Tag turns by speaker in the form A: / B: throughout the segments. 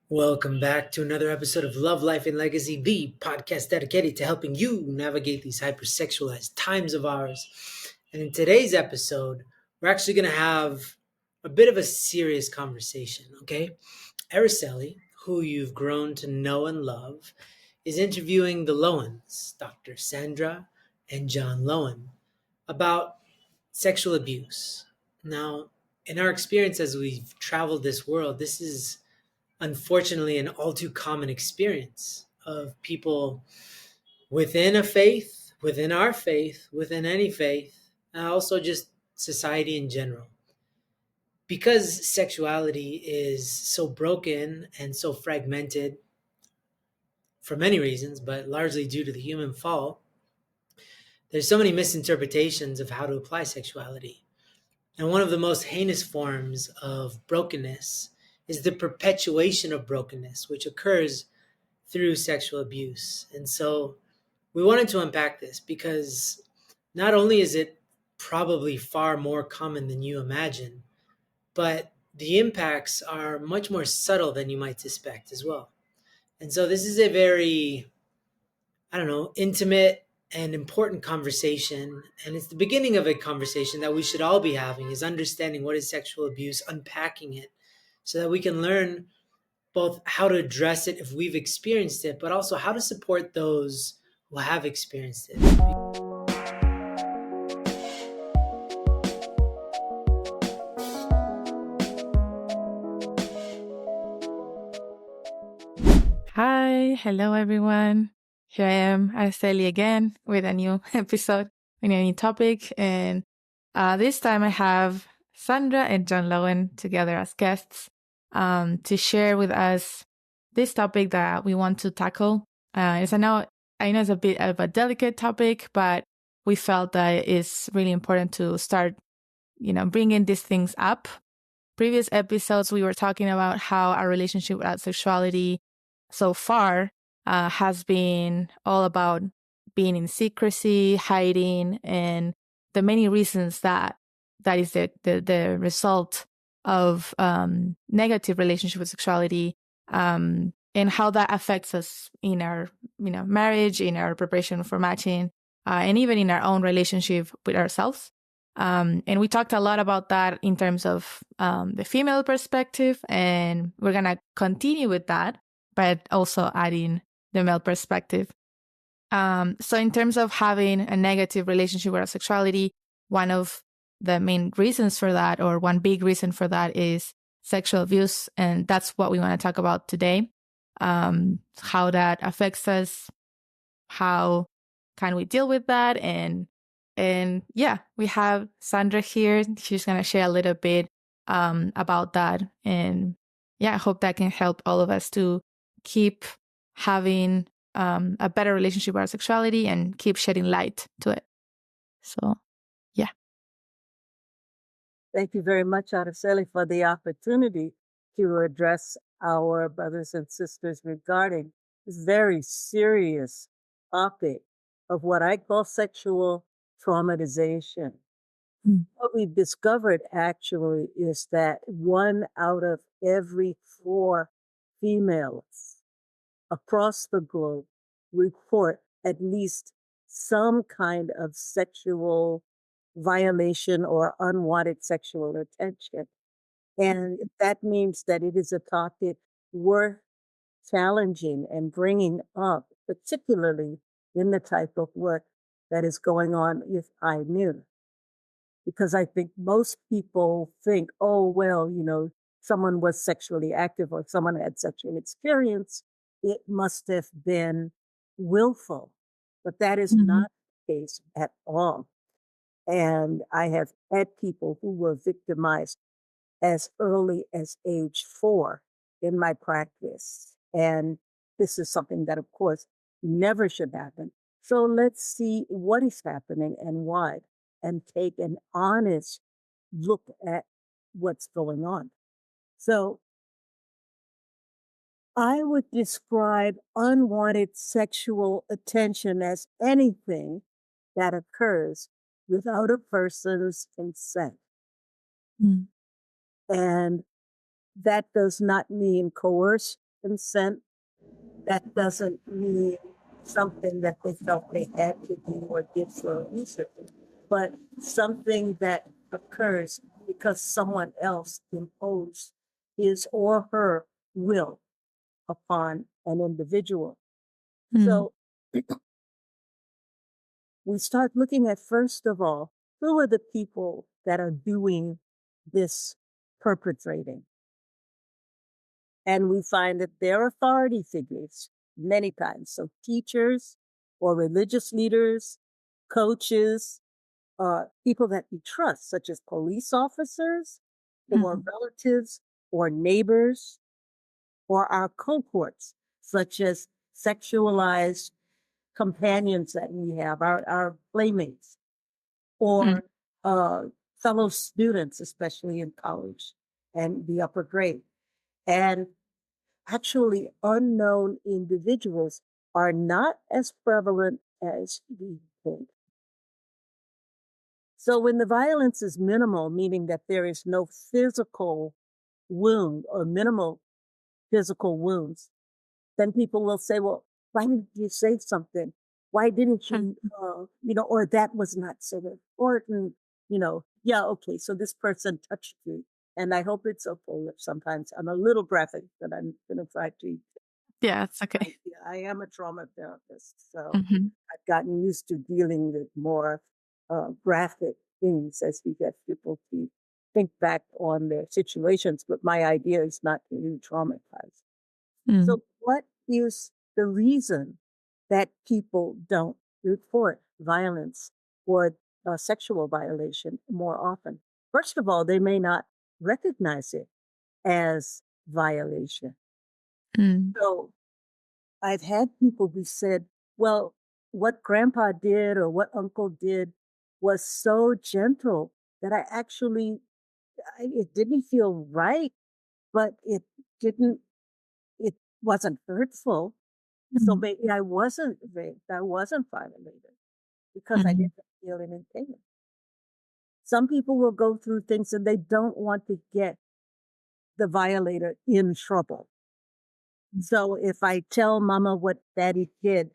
A: Welcome back to another episode of Love, Life, and Legacy, the podcast dedicated to helping you navigate these hypersexualized times of ours. And in today's episode, we're actually going to have a bit of a serious conversation, okay? Araceli, who you've grown to know and love, is interviewing the Lowens, Dr. Sandra and John Lowen, about sexual abuse. Now, in our experience as we've traveled this world, this is unfortunately an all too common experience of people within a faith, within our faith, within any faith, and also just society in general. Because sexuality is so broken and so fragmented for many reasons, but largely due to the human fall, there's so many misinterpretations of how to apply sexuality. And one of the most heinous forms of brokenness is the perpetuation of brokenness, which occurs through sexual abuse. And so we wanted to unpack this because not only is it probably far more common than you imagine, but the impacts are much more subtle than you might suspect as well. And so this is a very, intimate and important conversation. And it's the beginning of a conversation that we should all be having, is understanding what is sexual abuse, unpacking it so that we can learn both how to address it if we've experienced it, but also how to support those who have experienced it.
B: Hi, hello everyone. Here I am, Araceli again with a new episode, with a new topic. And this time I have Sandra and John Lowen together as guests to share with us this topic that we want to tackle. I know it's a bit of a delicate topic, but we felt that it's really important to start, bringing these things up. Previous episodes, we were talking about how our relationship with sexuality so far has been all about being in secrecy, hiding, and the many reasons that is the result of negative relationship with sexuality, and how that affects us in our marriage, in our preparation for matching, and even in our own relationship with ourselves. And we talked a lot about that in terms of the female perspective, and we're gonna continue with that, but also adding the male perspective. So in terms of having a negative relationship with our sexuality, one of the main reasons for that, or one big reason for that, is sexual abuse. And that's what we want to talk about today. How that affects us, how can we deal with that? And yeah, we have Sandra here. She's going to share a little bit about that. And yeah, I hope that can help all of us to keep having a better relationship with our sexuality and keep shedding light to it. So, yeah.
C: Thank you very much, Araceli, for the opportunity to address our brothers and sisters regarding this very serious topic of what I call sexual traumatization. What we've discovered actually is that 1 out of every 4 females across the globe report at least some kind of sexual violation or unwanted sexual attention. And that means that it is a topic worth challenging and bringing up, particularly in the type of work that is going on with iMune. Because I think most people think, oh, well, someone was sexually active or someone had sexual experience, it must have been willful. But that is not the case at all. And I have had people who were victimized as early as age 4 in my practice. And this is something that, of course, never should happen. So let's see what is happening and why, and take an honest look at what's going on. So I would describe unwanted sexual attention as anything that occurs without a person's consent. And that does not mean coercion consent, that doesn't mean something that they felt they had to do or did for a reason, but something that occurs because someone else imposed his or her will upon an individual. So we start looking at, first of all, who are the people that are doing this perpetrating? And we find that they're authority figures many times. So teachers or religious leaders, coaches, people that we trust, such as police officers or relatives or neighbors, or our cohorts, such as sexualized companions that we have, our playmates, or fellow students, especially in college and the upper grade. And actually, unknown individuals are not as prevalent as we think. So when the violence is minimal, meaning that there is no physical wound or minimal physical wounds, then people will say, well, why didn't you say something? Why didn't you, or that was not so important, yeah, okay, so this person touched you. And I hope it's okay if sometimes I'm a little graphic, but I'm going to try to.
B: Yeah, it's okay.
C: I am a trauma therapist, so
B: Mm-hmm.
C: I've gotten used to dealing with more graphic things as we get people to think back on their situations. But my idea is not to re-traumatize. So what is the reason that people don't report violence or sexual violation more often? First of all, they may not recognize it as violation. So I've had people who said, well, what grandpa did or what uncle did was so gentle that it didn't feel right, but it wasn't hurtful. So maybe I wasn't raped, I wasn't violated because I didn't feel any pain. Some people will go through things and they don't want to get the violator in trouble. So if I tell mama what daddy did,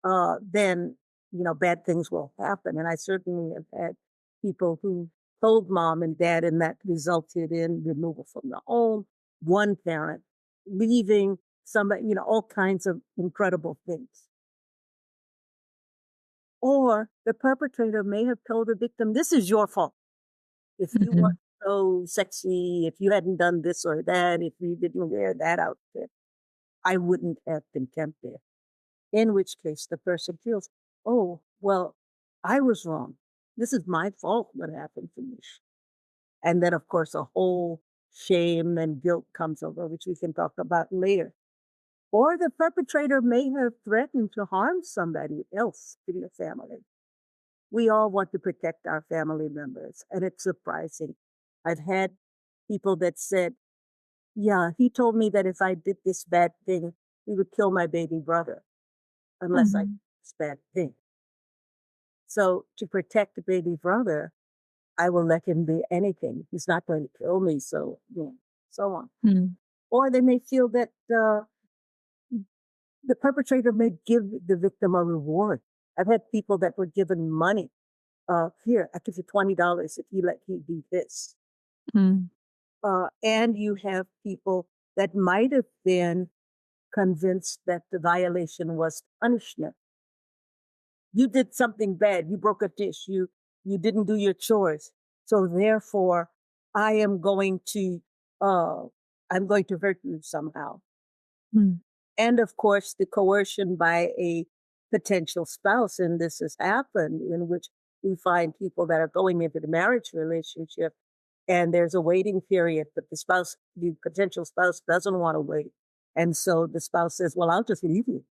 C: then, bad things will happen. And I certainly have had people who told mom and dad, and that resulted in removal from the home, one parent leaving, somebody, all kinds of incredible things. Or the perpetrator may have told the victim, this is your fault. If you weren't so sexy, if you hadn't done this or that, if you didn't wear that outfit, I wouldn't have been tempted. In which case the person feels, oh, well, I was wrong. This is my fault what happened to me. And then, of course, a whole shame and guilt comes over, which we can talk about later. Or the perpetrator may have threatened to harm somebody else in the family. We all want to protect our family members, and it's surprising. I've had people that said, yeah, he told me that if I did this bad thing, he would kill my baby brother unless I did this bad thing. So to protect the baby brother, I will let him be anything. He's not going to kill me, so so on. Or they may feel that the perpetrator may give the victim a reward. I've had people that were given money. Here, I give you $20 if you let me do this. And you have people that might have been convinced that the violation was punishment. You did something bad. You broke a dish. You didn't do your chores. So therefore, I am going to hurt you somehow. And of course, the coercion by a potential spouse, and this has happened, in which we find people that are going into the marriage relationship and there's a waiting period, but the potential spouse doesn't want to wait. And so the spouse says, well, I'll just leave you.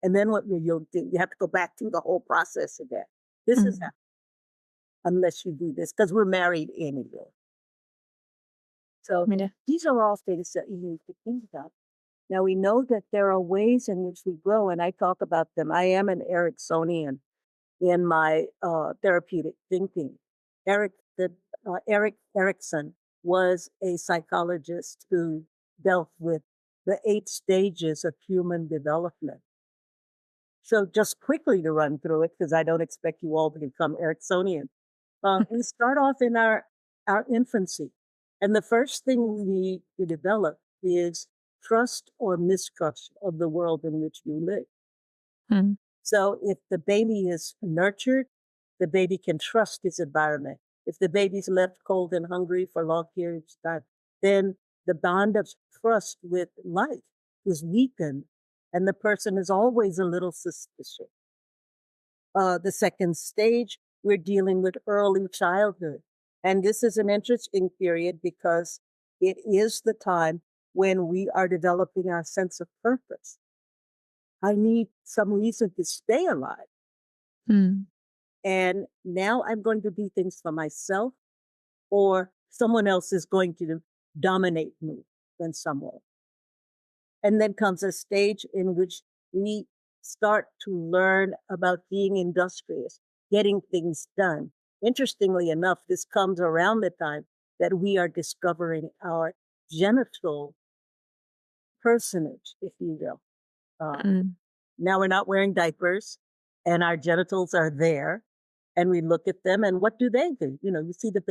C: And then what you'll do, you have to go back through the whole process again. This is happening unless you do this, because we're married anyway. So these are all things that you need to think about. Now, we know that there are ways in which we grow, and I talk about them. I am an Ericksonian in my therapeutic thinking. Erik Erikson was a psychologist who dealt with the 8 stages of human development. So just quickly to run through it, because I don't expect you all to become Ericksonian. We start off in our infancy. And the first thing we need to develop is trust or mistrust of the world in which you live.
B: Mm.
C: So if the baby is nurtured, the baby can trust his environment. If the baby's left cold and hungry for long periods of time, then the bond of trust with life is weakened, and the person is always a little suspicious. The second stage, we're dealing with early childhood. And this is an interesting period because it is the time when we are developing our sense of purpose. I need some reason to stay alive.
B: Mm.
C: And now I'm going to do things for myself, or someone else is going to dominate me in some way. And then comes a stage in which we start to learn about being industrious, getting things done. Interestingly enough, this comes around the time that we are discovering our genital personage, if you will.
B: Mm.
C: Now we're not wearing diapers and our genitals are there, and we look at them, and what do? You know, you see the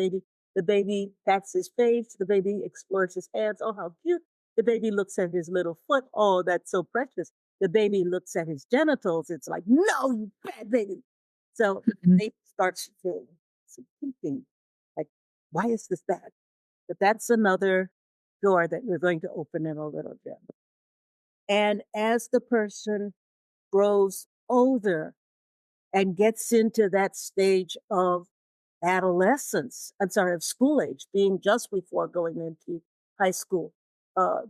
C: baby pats his face, the baby explores his hands. Oh, how cute. The baby looks at his little foot. Oh, that's so precious. The baby looks at his genitals. It's like, no, you bad baby. So
B: Mm.
C: they starts feeling some thinking, like, why is this bad? But that's another door that we're going to open in a little bit. And as the person grows older and gets into that stage of of school age, being just before going into high school,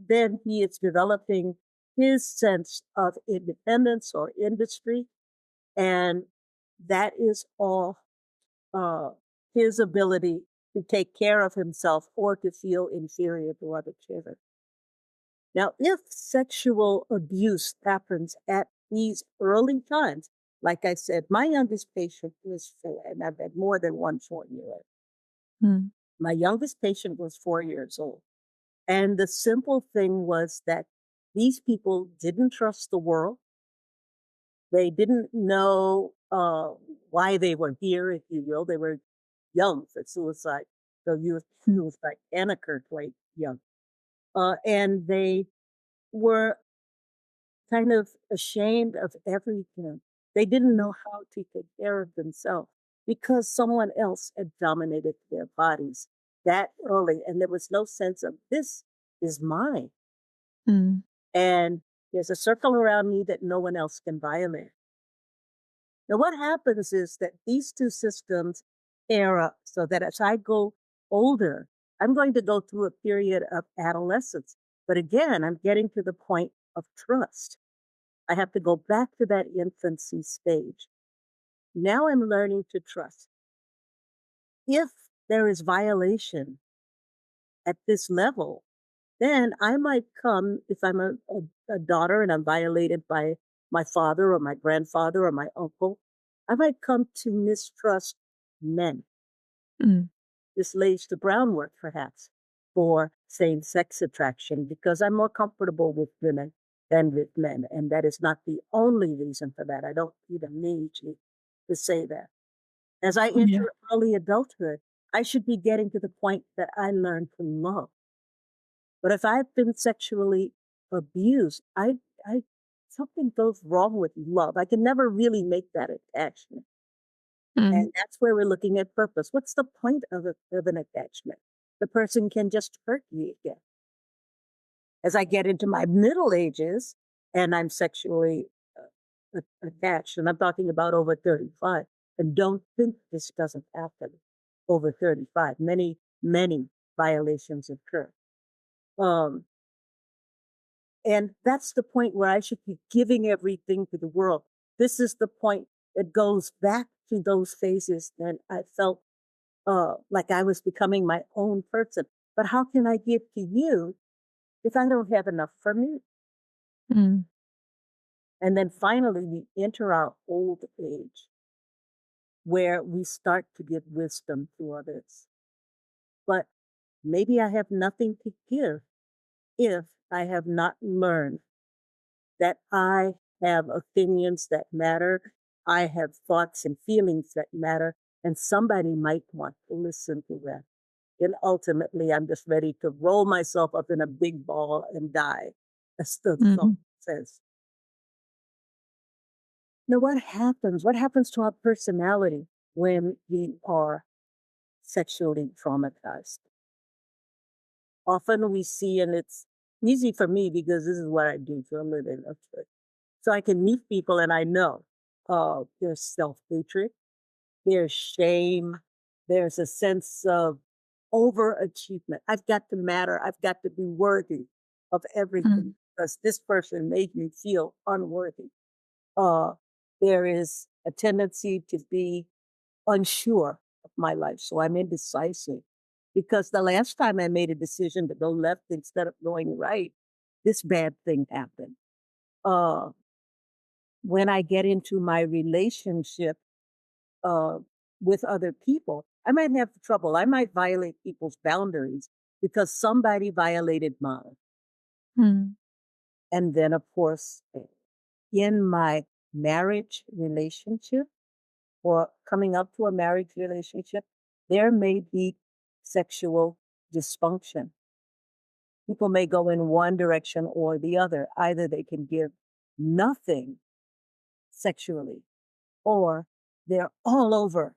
C: then he is developing his sense of independence or industry. And that is all uh, his ability to take care of himself or to feel inferior to other children. Now, if sexual abuse happens at these early times, like I said, my youngest patient was 4, and I've had more than one 4-year-old.
B: Mm.
C: My youngest patient was 4 years old. And the simple thing was that these people didn't trust the world. They didn't know why they were here, if you will. They were young for suicide. So suicide and occurred quite young. And they were kind of ashamed of everything. They didn't know how to take care of themselves because someone else had dominated their bodies that early. And there was no sense of this is mine.
B: Mm.
C: And there's a circle around me that no one else can violate. Now, what happens is that these two systems pair up so that as I go older, I'm going to go through a period of adolescence. But again, I'm getting to the point of trust. I have to go back to that infancy stage. Now I'm learning to trust. If there is violation at this level, then I might come, if I'm a daughter and I'm violated by my father or my grandfather or my uncle, I might come to mistrust men.
B: Mm.
C: This lays the groundwork, perhaps, for same sex attraction because I'm more comfortable with women than with men. And that is not the only reason for that. I don't even need to say that. As I
B: Yeah.
C: enter early adulthood, I should be getting to the point that I learn to love. But if I've been sexually abused, I something goes wrong with love. I can never really make that attachment.
B: Mm.
C: And that's where we're looking at purpose. What's the point of an attachment? The person can just hurt me again. As I get into my middle ages and I'm sexually attached, and I'm talking about over 35, and don't think this doesn't happen over 35. Many, many violations occur. Um, and that's the point where I should be giving everything to the world. This is the point that goes back to those phases that I felt like I was becoming my own person. But how can I give to you if I don't have enough for me?
B: Mm.
C: And then finally, we enter our old age where we start to give wisdom to others. But maybe I have nothing to give. if I have not learned that I have opinions that matter, I have thoughts and feelings that matter, and somebody might want to listen to that. And ultimately, I'm just ready to roll myself up in a big ball and die, as the song says. Now, what happens? What happens to our personality when we are sexually traumatized? Often we see, and it's easy for me because this is what I do for a living. Okay. So I can meet people and I know there's self hatred, there's shame, there's a sense of overachievement. I've got to matter, I've got to be worthy of everything because this person made me feel unworthy. Uh, there is a tendency to be unsure of my life. So I'm indecisive because the last time I made a decision to go left instead of going right, this bad thing happened. Uh, when I get into my relationship uh, with other people, I might have trouble. I might violate people's boundaries because somebody violated mine. And then, of course, in my marriage relationship, or coming up to a marriage relationship, there may be sexual dysfunction. People may go in one direction or the other. Either they can give nothing sexually, or they're all over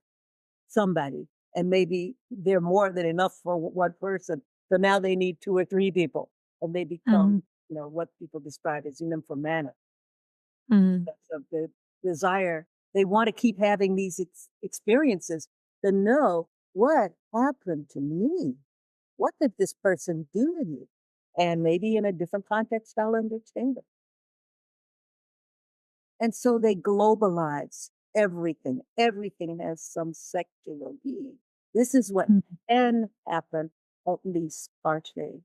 C: somebody, and maybe they're more than enough for one person. So now they need two or three people, and they become, what people describe as nymphomaniac. Of the desire. They want to keep having these experiences to know what happened to me. What did this person do to me? And maybe in a different context, I'll understand it. And so they globalize everything. Everything has some sexual being. This is what can happen, at least partially.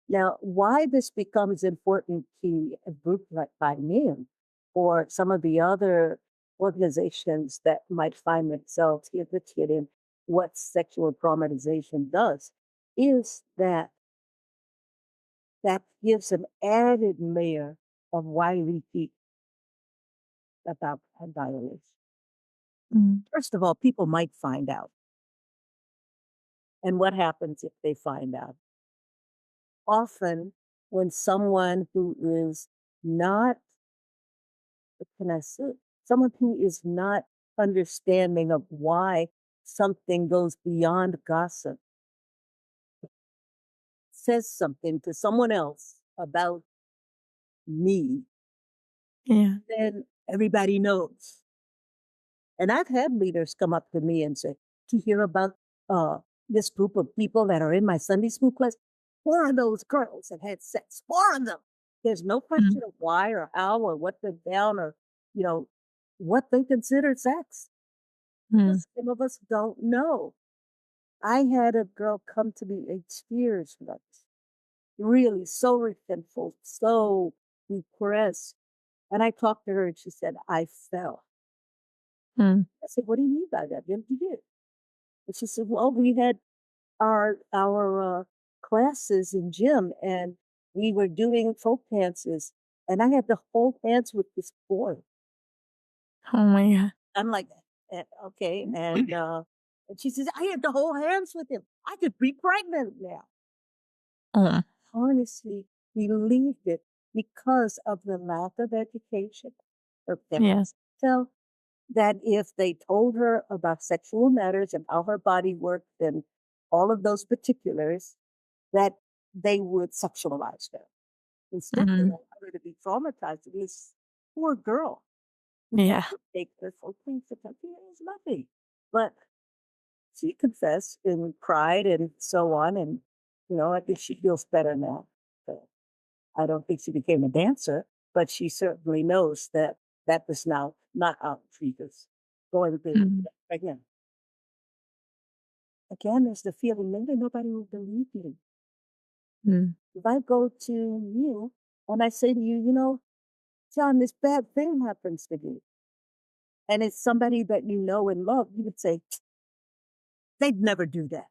C: Now, why this becomes important to a group like by name or some of the other organizations that might find themselves interested in what sexual traumatization does is that that gives an added layer of why we think about violence. First of all, people might find out. And what happens if they find out? Often, when someone who is not, what can I say? Someone who is not understanding of why something goes beyond gossip says something to someone else about me, then everybody knows. And I've had leaders come up to me and say, to hear about uh, this group of people that are in my Sunday school class, 4 of those girls have had sex, 4 of them. There's no question of why or how or what they've done or, what they consider sex. Some of us don't know. I had a girl come to me in tears once, really so resentful, so depressed. And I talked to her and she said, I fell. I said, what do you mean by that? What did you do? And she said, well, we had our classes in gym and we were doing folk dances and I had to hold hands with this boy.
B: Oh my God.
C: I'm like, okay. And she says, I had to hold hands with him. I could be pregnant now. Honestly, believed it because of the lack of education. Her parents tell that if they told her about sexual matters and how her body worked and all of those particulars, that they would sexualize her. Instead, they want her to be traumatized. This poor girl. Take this whole thing to it was nothing. But she confessed and cried and so on. And, I think she feels better now. So I don't think she became a dancer, but she certainly knows that that was now not how she was going to again. Again, there's the feeling maybe nobody will believe me. If I go to you and I say to you, John, this bad thing happens to you, and it's somebody that you know and love, you would say, they'd never do that.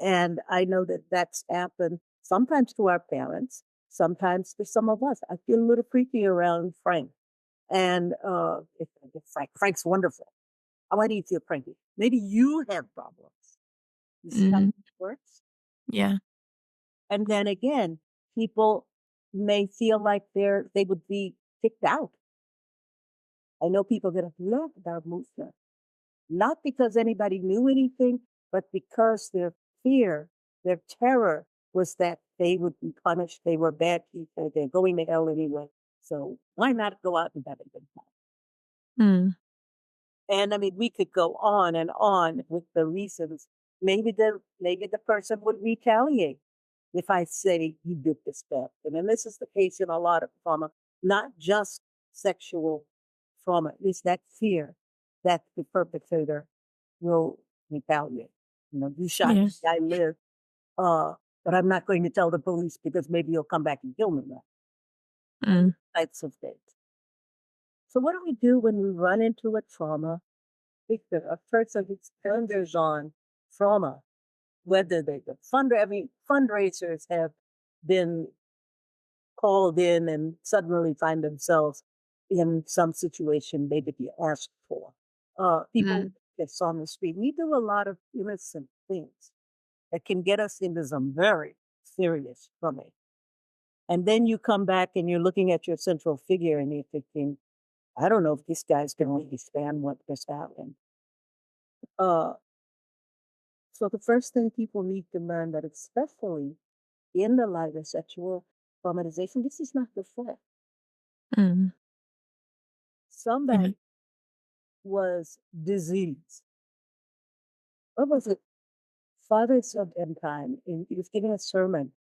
C: And I know that that's happened sometimes to our parents, sometimes to some of us. I feel a little creepy around Frank. And if Frank's wonderful. Why do you feel cranky? Maybe you have problems. You see how
B: Mm,
C: it works?
B: yeah.
C: And then again, people may feel like they would be kicked out. I know people that have left Darmusha, not because anybody knew anything, but because their fear, their terror was that they would be punished. They were bad people. They're going to hell anyway. So why not go out and have a good time?
B: Mm,
C: And I mean, we could go on and on with the reasons. Maybe the person would retaliate if I say you did this bad. And this is the case in a lot of trauma, not just sexual trauma. It's that fear that the perpetrator will retaliate. You shot me,
B: yes.
C: I live, but I'm not going to tell the police because maybe you'll come back and kill me now.
B: Mm,
C: Types of things. So what do we do when we run into a trauma? Victor, a person who thunders on trauma, whether fundraisers have been called in and suddenly find themselves in some situation they did be asked for. People
B: mm,
C: that's on the street. We do a lot of innocent things that can get us into some very serious trauma. And then you come back and you're looking at your central figure and you're thinking, I don't know if this guy's going to understand what just happened. Uh, So the first thing people need to learn that especially in the light of sexual traumatization, this is not the fact.
B: mm, yeah.
C: Somebody was diseased. What was it? Fathers of End Time. And he was giving a sermon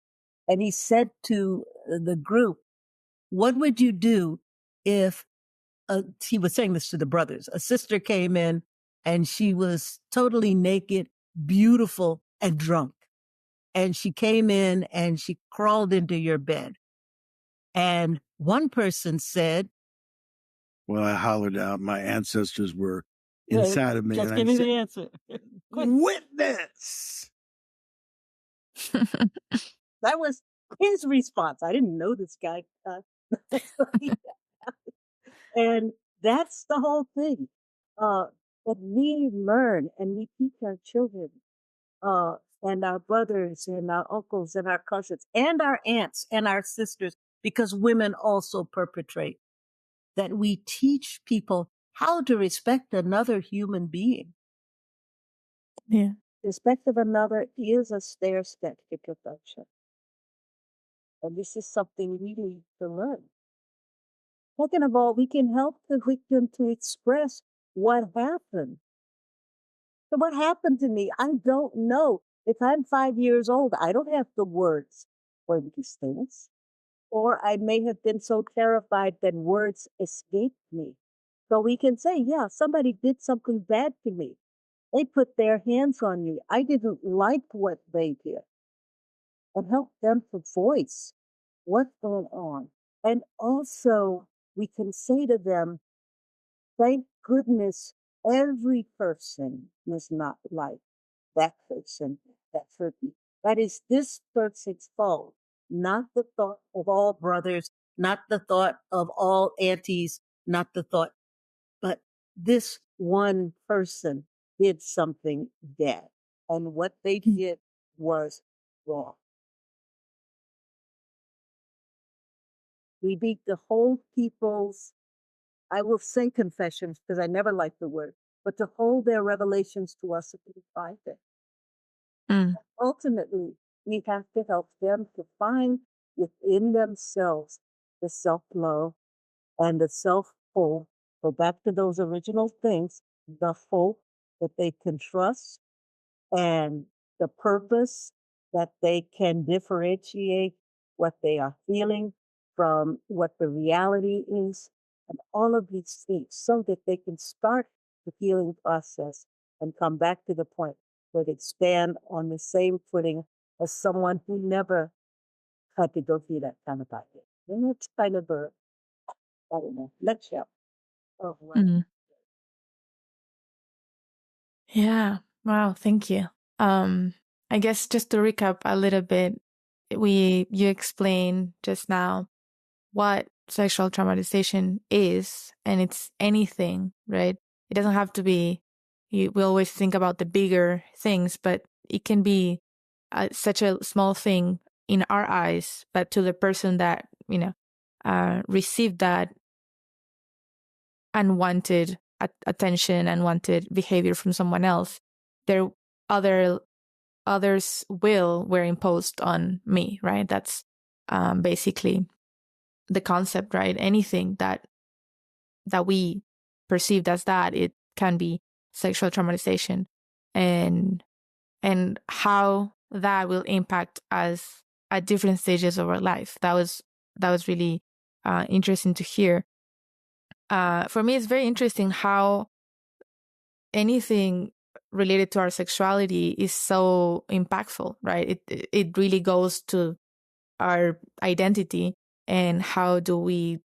C: and he said to the group, what would you do if he was saying this to the brothers, a sister came in and she was totally naked, beautiful and drunk. And she came in and she crawled into your bed. And one person said,
D: Well, I hollered out. My ancestors were inside of me.
C: Just
D: And
C: give
D: I
C: me
D: said,
C: the answer.
D: witness.
C: That was his response. I didn't know this guy. And that's the whole thing. But we learn and we teach our children, and our brothers and our uncles and our cousins and our aunts and our sisters, because women also perpetrate, that we teach people how to respect another human being.
B: Yeah.
C: Respect of another is a stair step to perfection. And this is something we need to learn. Second of all, we can help the victim to express what happened. So what happened to me? I don't know. If I'm 5 years old, I don't have the words for these things. Or I may have been so terrified that words escaped me. So we can say, yeah, somebody did something bad to me. They put their hands on me. I didn't like what they did. And help them to voice what's going on. And also, we can say to them, thank goodness every person is not like that person that hurt me. That is this person's fault, not the thought of all brothers, not the thought of all aunties, not the thought, but this one person did something bad. And what they did was wrong. We need to hold people's, I will say confessions because I never like the word, but to hold their revelations to us in private.
B: Mm,
C: Ultimately, we have to help them to find within themselves the self-love and the self-hope. Go back to those original things, the hope that they can trust and the purpose that they can differentiate what they are feeling from what the reality is, and all of these things so that they can start the healing process and come back to the point where they stand on the same footing as someone who never had to go through that kind of thing. And it's kind of a, I don't know, nutshell of what.
B: mm. Yeah. Wow. Thank you. Um, I guess just to recap a little bit, you explained just now what sexual traumatization is, and it's anything, right? It doesn't have to be, we always think about the bigger things, but it can be such a small thing in our eyes, but to the person that, received that unwanted attention, unwanted behavior from someone else, their others' will were imposed on me, right? That's basically the concept, right? Anything that we perceived as that, it can be sexual traumatization, and how that will impact us at different stages of our life. That was really interesting to hear. For me, it's very interesting how anything related to our sexuality is so impactful, right? It really goes to our identity, and how do we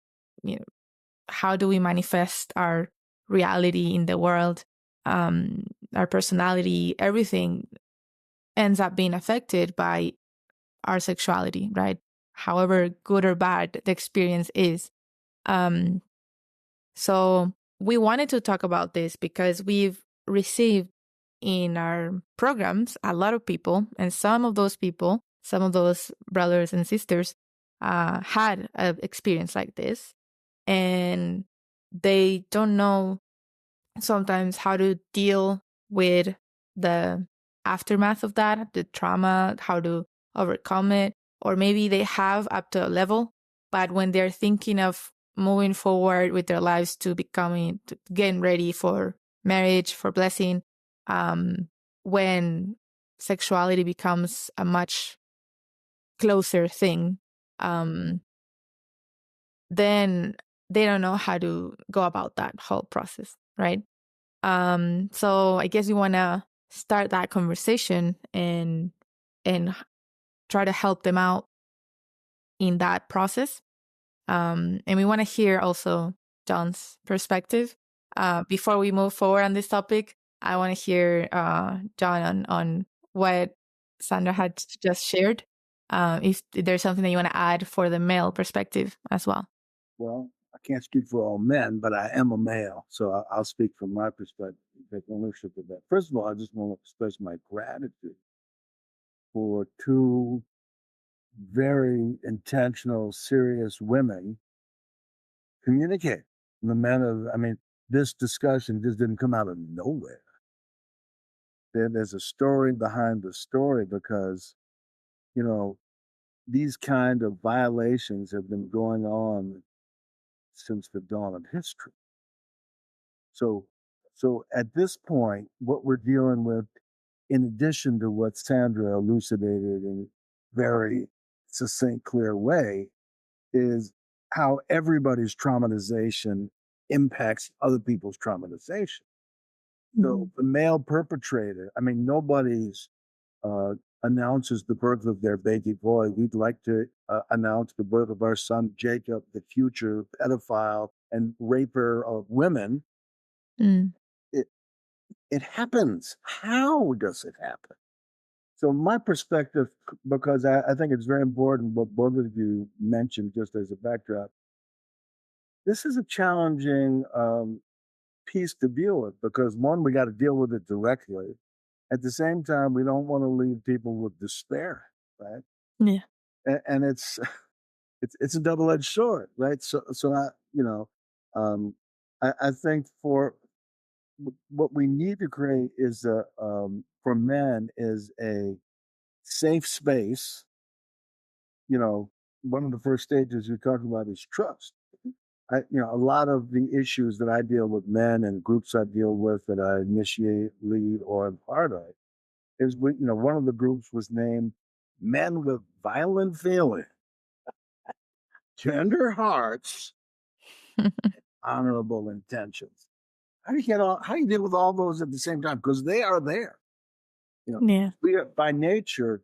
B: manifest our reality in the world, our personality, everything ends up being affected by our sexuality, right? However good or bad the experience is. So we wanted to talk about this because we've received in our programs a lot of people, and some of those brothers and sisters had an experience like this, and they don't know sometimes how to deal with the aftermath of that, the trauma, how to overcome it, or maybe they have up to a level, but when they're thinking of moving forward with their lives to getting ready for marriage, for blessing, when sexuality becomes a much closer thing, then they don't know how to go about that whole process, right? So I guess we want to start that conversation and try to help them out in that process. And we want to hear also John's perspective. Before we move forward on this topic, I want to hear John on what Sandra had just shared. If there's something that you want to add for the male perspective as well.
D: Well, I can't speak for all men, but I am a male, so I'll speak from my perspective, take ownership of that. First of all, I just want to express my gratitude for two very intentional, serious women communicate. This discussion just didn't come out of nowhere. There's a story behind the story because, these kind of violations have been going on since the dawn of history. So at this point, what we're dealing with, in addition to what Sandra elucidated in a very succinct, clear way, is how everybody's traumatization impacts other people's traumatization. So the male perpetrator, nobody's announces the birth of their baby boy. We'd like to announce the birth of our son, Jacob, the future pedophile and raper of women. It happens. How does it happen? So my perspective, because I think it's very important what both of you mentioned just as a backdrop, this is a challenging piece to deal with because, one, we got to deal with it directly. At the same time, we don't want to leave people with despair, right?
B: Yeah.
D: And it's a double-edged sword, right? So I think for what we need to create is for men is a safe space. One of the first stages we talked about is trust. A lot of the issues that I deal with men and groups I deal with that I initiate, lead, or am part of is, one of the groups was named Men with Violent Feelings, Tender Hearts, Honorable Intentions. How do you deal with all those at the same time? Because they are there.
B: Yeah.
D: We are by nature,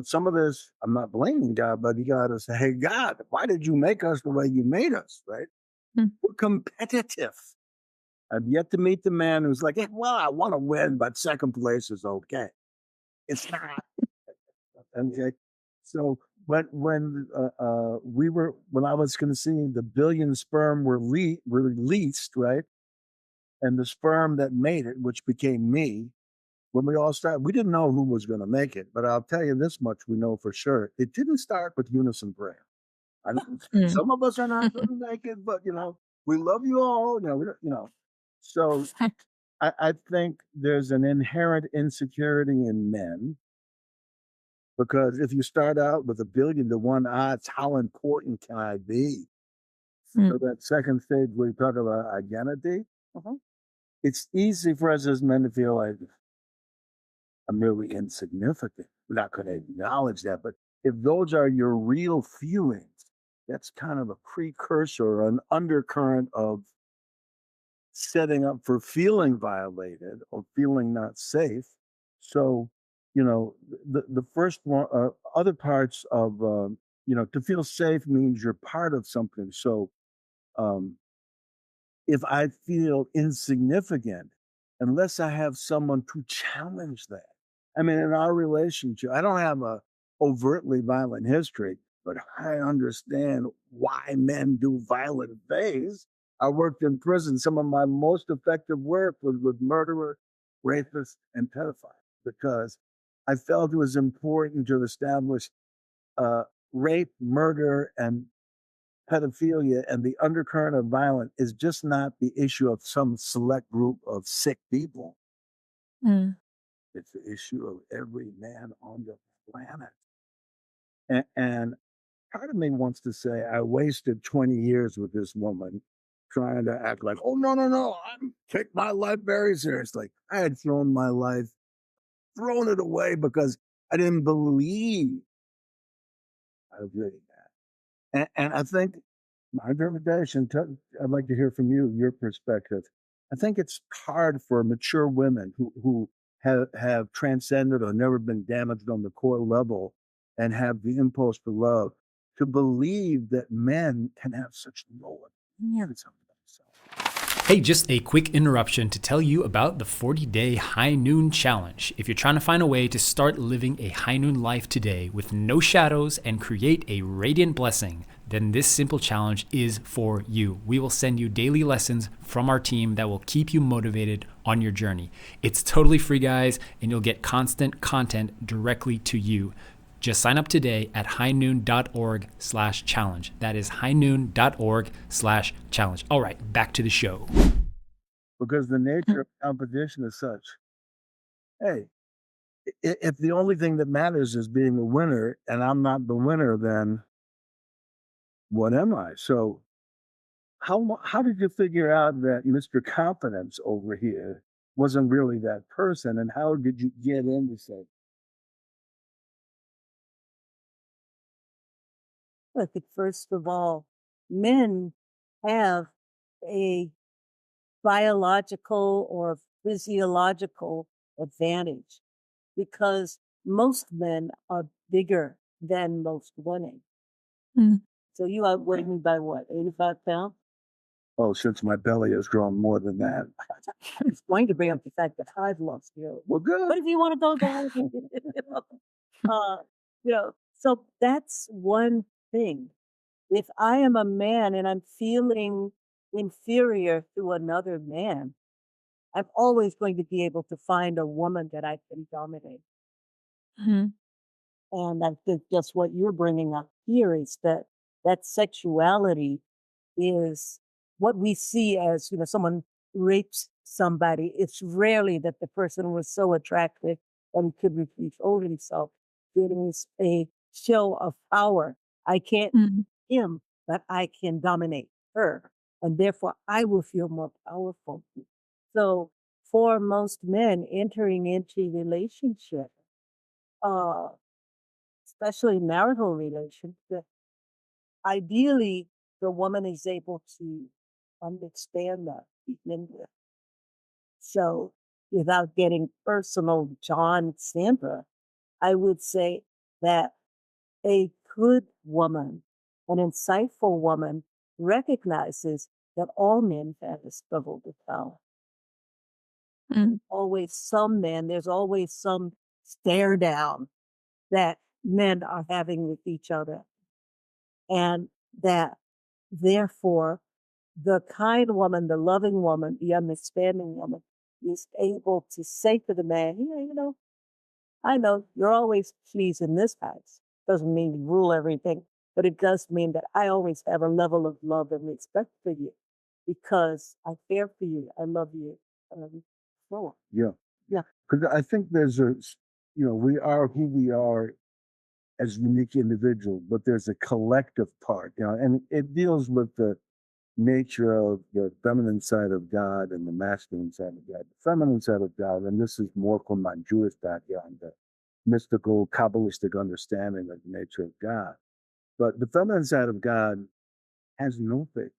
D: some of this, I'm not blaming God, but you got to say, hey, God, why did you make us the way you made us, right? We're competitive. I've yet to meet the man who's like, well, I want to win, but second place is okay. It's not. Okay. So when I was conceiving, the billion sperm were released, right? And the sperm that made it, which became me, when we all started, we didn't know who was going to make it. But I'll tell you this much: we know for sure it didn't start with unison prayer.
B: Mm.
D: Some of us are not going to make it, but we love you all. So I think there's an inherent insecurity in men because if you start out with 1,000,000,000 odds, how important can I be? So
B: Mm.
D: that second stage where you talk about identity, it's easy for us as men to feel like I'm really insignificant. We're not going to acknowledge that. But if those are your real feelings, that's kind of a precursor, an undercurrent of setting up for feeling violated or feeling not safe. So, the first one, other parts of, to feel safe means you're part of something. So, um, if I feel insignificant, unless I have someone to challenge that. I mean, in our relationship, I don't have a overtly violent history, but I understand why men do violent things. I worked in prison. Some of my most effective work was with murderers, rapists, and pedophiles because I felt it was important to establish rape, murder, and pedophilia and the undercurrent of violence is just not the issue of some select group of sick people.
B: Mm.
D: It's the issue of every man on the planet. And part of me wants to say I wasted 20 years with this woman trying to act like, oh, no, no, no, I take my life very seriously. I had thrown it away because I didn't believe I was ready. And I think my interpretation, I'd like to hear from you, your perspective. I think it's hard for mature women who have transcended or never been damaged on the core level and have the impulse to love to believe that men can have such low opinions of themselves.
E: Hey, just a quick interruption to tell you about the 40-day High Noon Challenge. If you're trying to find a way to start living a high noon life today with no shadows and create a radiant blessing, then this simple challenge is for you. We will send you daily lessons from our team that will keep you motivated on your journey. It's totally free, guys, and you'll get constant content directly to you. Just sign up today at highnoon.org/challenge. That is highnoon.org/challenge. All right, back to the show.
D: Because the nature of competition is such, hey, if the only thing that matters is being a winner and I'm not the winner, then what am I? So how did you figure out that Mr. Confidence over here wasn't really that person? And how did you get into say,
C: I think, first of all, men have a biological or physiological advantage because most men are bigger than most women.
B: Mm.
C: So you outweigh me by what, 85 pounds?
D: oh, since my belly has grown more than that?
C: It's going to bring up the fact that I've lost you.
D: Well, good.
C: But if you want to go there, so that's one thing. If I am a man and I'm feeling inferior to another man, I'm always going to be able to find a woman that I can dominate.
B: Mhm.
C: And I think just what you're bringing up here is that sexuality is what we see as, someone rapes somebody. It's rarely that the person was so attractive and could control himself. It is a show of power. I can't
B: Mhm.
C: him, but I can dominate her. And therefore I will feel more powerful. So for most men entering into a relationship, uh, especially marital relationship, ideally the woman is able to understand that. So without getting personal, John Sandra, I would say that a good woman, an insightful woman, recognizes that all men have a struggle to tell.
B: Mm.
C: Always some men, there's always some stare down that men are having with each other. And that therefore the kind woman, the loving woman, the understanding woman is able to say to the man, yeah, you know, I know you're always pleased in this house. Doesn't mean you rule everything, but it does mean that I always have a level of love and respect for you because I care for you. I love you. So,
D: Yeah.
C: yeah.
D: Because I think there's we are who we are as unique individuals, but there's a collective part, and it deals with the nature of the feminine side of God and the masculine side of God. The feminine side of God, and this is more from my Jewish background, the mystical, Kabbalistic understanding of the nature of God. But the feminine side of God has no faith.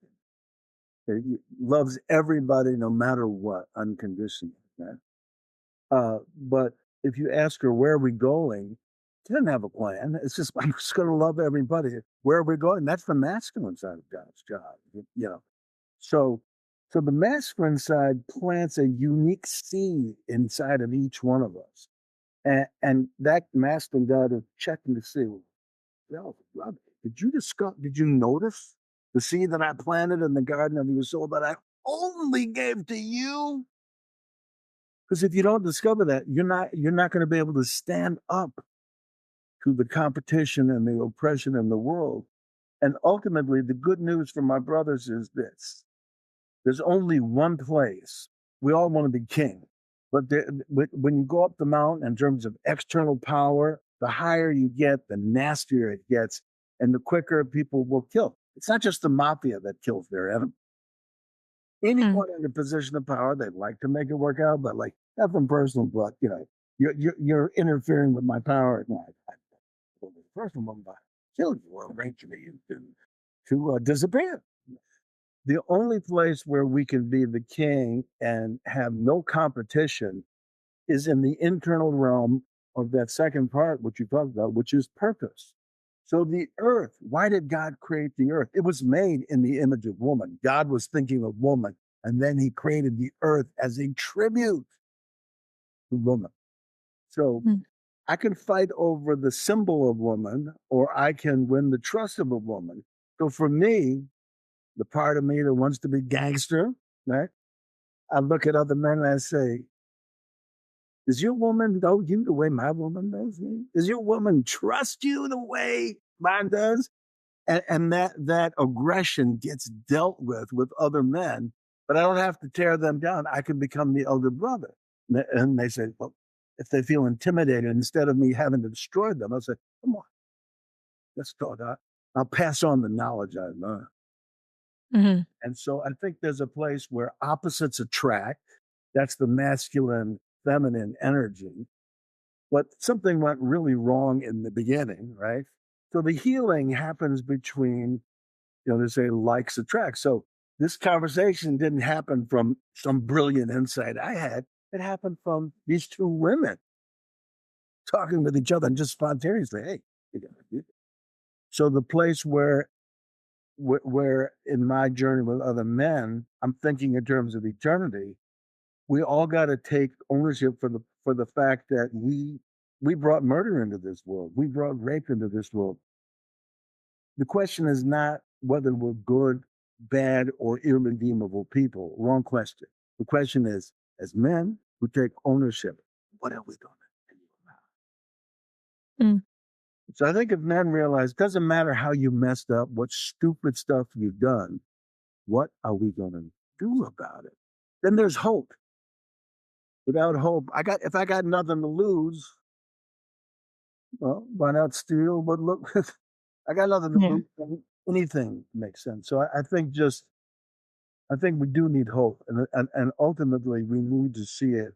D: It loves everybody no matter what, unconditionally. Right? But if you ask her, where are we going? She doesn't have a plan. It's just, I'm just going to love everybody. Where are we going? That's the masculine side of God's job, So the masculine side plants a unique seed inside of each one of us. And that masculine God is checking to see, well, did you notice the seed that I planted in the garden of your soul that I only gave to you? Because if you don't discover that, you're not going to be able to stand up to the competition and the oppression in the world. And ultimately, the good news for my brothers is this. There's only one place. We all want to be king. But when you go up the mountain in terms of external power, the higher you get, the nastier it gets, and the quicker people will kill. It's not just the mafia that kills their enemy. Anyone in a position of power, they'd like to make it work out, but like nothing personal, but you're interfering with my power. No, the personal one, but kill you or arrange you to disappear. The only place where we can be the king and have no competition is in the internal realm of that second part, which you talked about, which is purpose. So the earth, why did God create the earth? It was made in the image of woman. God was thinking of woman, and then he created the earth as a tribute to woman. So I can fight over the symbol of woman, or I can win the trust of a woman. So for me, the part of me that wants to be gangster, right? I look at other men and I say, does your woman know you the way my woman does me? Does your woman trust you the way mine does? And that aggression gets dealt with other men, but I don't have to tear them down. I can become the elder brother. And they say, well, if they feel intimidated, instead of me having to destroy them, I'll say, come on, let's talk. I'll pass on the knowledge I learned.
B: Mm-hmm.
D: And so I think there's a place where opposites attract. That's the masculine, feminine energy. But something went really wrong in the beginning, right? So the healing happens between, they say likes attract. So this conversation didn't happen from some brilliant insight I had. It happened from these two women talking with each other and just spontaneously, hey, you gotta do this. So the place where in my journey with other men, I'm thinking in terms of eternity, we all got to take ownership for the fact that we brought murder into this world. We brought rape into this world. The question is not whether we're good, bad, or irredeemable people. Wrong question. The question is, as men who take ownership, what are we going to do about it? So I think if men realize it doesn't matter how you messed up, what stupid stuff you've done, what are we going to do about it? Then there's hope. Without hope, if I got nothing to lose, well, why not steal? But look, I got nothing to lose. Anything makes sense. So I think we do need hope, and ultimately we need to see it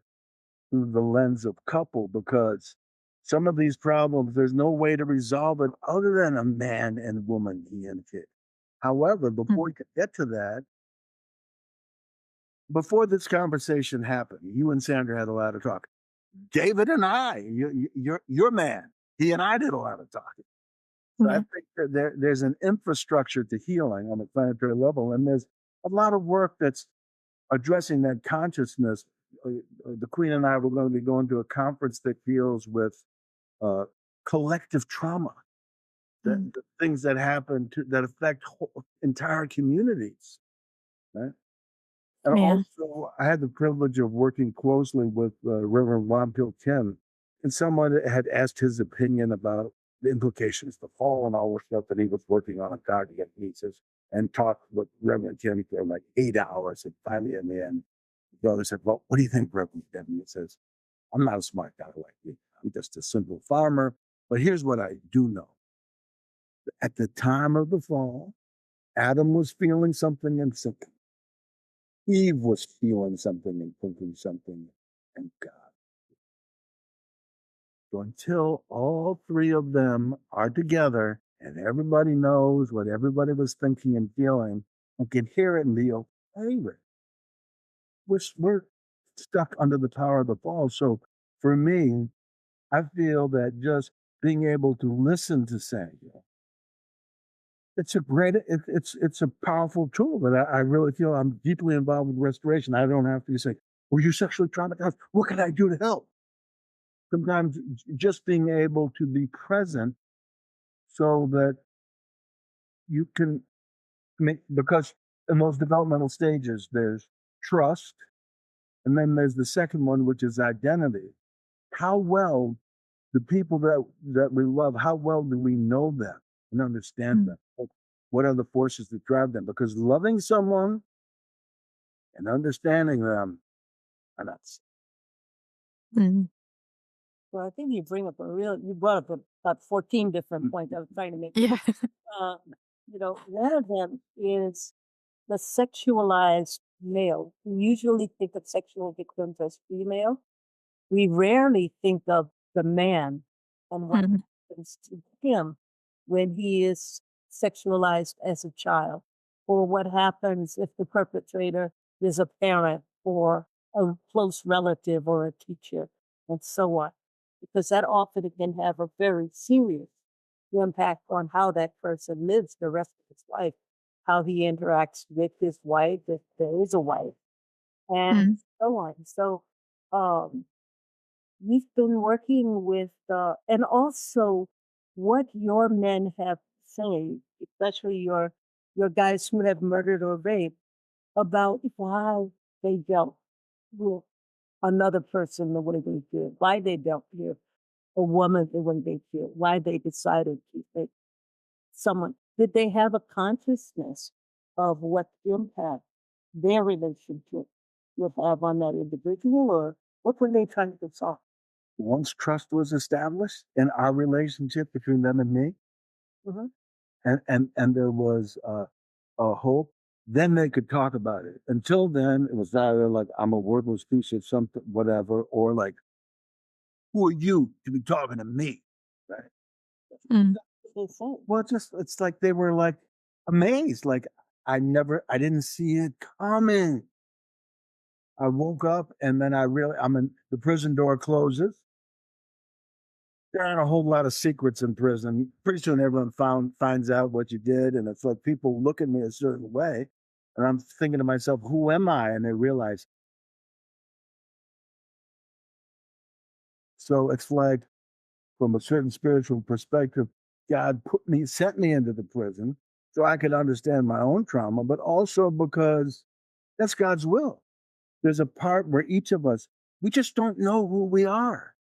D: through the lens of couple, because some of these problems, there's no way to resolve it other than a man and woman communicate. However, before we get to that, before this conversation happened, you and Sandra had a lot of talk. David and I, your man, he and I did a lot of talking. So I think that there's an infrastructure to healing on a planetary level, and there's a lot of work that's addressing that consciousness the Queen and I were going to be going to a conference that deals with collective trauma, the things that happen that affect entire communities, right? And
B: Yeah.
D: also, I had the privilege of working closely with Reverend Wampil Kim, and someone had asked his opinion about the implications of the fall and all the stuff that he was working on targeting nieces, and talked with Reverend Kim for like 8 hours. And finally, in the end, the brother said, "Well, what do you think, Reverend Kim?" And he says, "I'm not a smart guy like you. I'm just a simple farmer. But here's what I do know. At the time of the fall, Adam was feeling something and thinking. Eve was feeling something and thinking something, and God. So until all three of them are together and everybody knows what everybody was thinking and feeling and can hear it and be okay with it, we're stuck under the power of the fall. So for me, I feel that just being able to listen to Samuel, it's a powerful tool. But I really feel I'm deeply involved with restoration. I don't have to say, "Were you sexually traumatized? What can I do to help?" Sometimes just being able to be present so that you can make, because in those developmental stages, there's trust, and then there's the second one, which is identity. How well the people that we love, how well do we know them and understand them? What are the forces that drive them? Because loving someone and understanding them are not.
C: Well, I think you brought up about 14 different points I was trying to make.
B: Yeah.
C: One of them is the sexualized male. We usually think of sexual victims as female. We rarely think of the man and what happens to him when he is sexualized as a child, or what happens if the perpetrator is a parent or a close relative or a teacher, and so on, because that often can have a very serious impact on how that person lives the rest of his life, how he interacts with his wife, if there is a wife, and so on. So, we've been working with, and also what your men have said, especially your guys who have murdered or raped, about why they dealt with another person the way they did, why they dealt with a woman the way they did, why they decided to take someone. Did they have a consciousness of what impact their relationship would have on that individual, or what were they trying to solve?
D: Once trust was established in our relationship between them and me, and there was a hope, then they could talk about it. Until then, it was either like, I'm a worthless piece of something, whatever, or like, who are you to be talking to me? Right. Well, it's like they were like amazed. Like I didn't see it coming. I woke up and then the prison door closes. There aren't a whole lot of secrets in prison. Pretty soon everyone finds out what you did. And it's like people look at me a certain way. And I'm thinking to myself, who am I? And they realize. So it's like, from a certain spiritual perspective, God sent me into the prison so I could understand my own trauma, but also because that's God's will. There's a part where each of us, we just don't know who we are.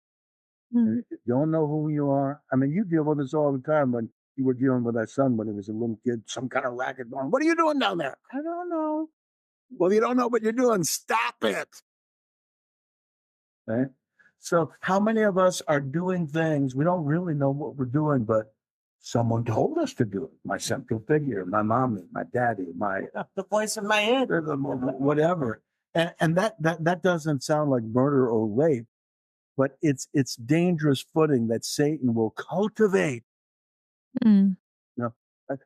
D: You don't know who you are. I mean, you deal with this all the time. When you were dealing with our son when he was a little kid, some kind of racket going, "What are you doing down there?" "I don't know." "Well, you don't know what you're doing. Stop it." Right? So how many of us are doing things, we don't really know what we're doing, but someone told us to do it. My central figure, my mommy, my daddy, the voice in my head, whatever. And that doesn't sound like murder or rape, but it's dangerous footing that Satan will cultivate.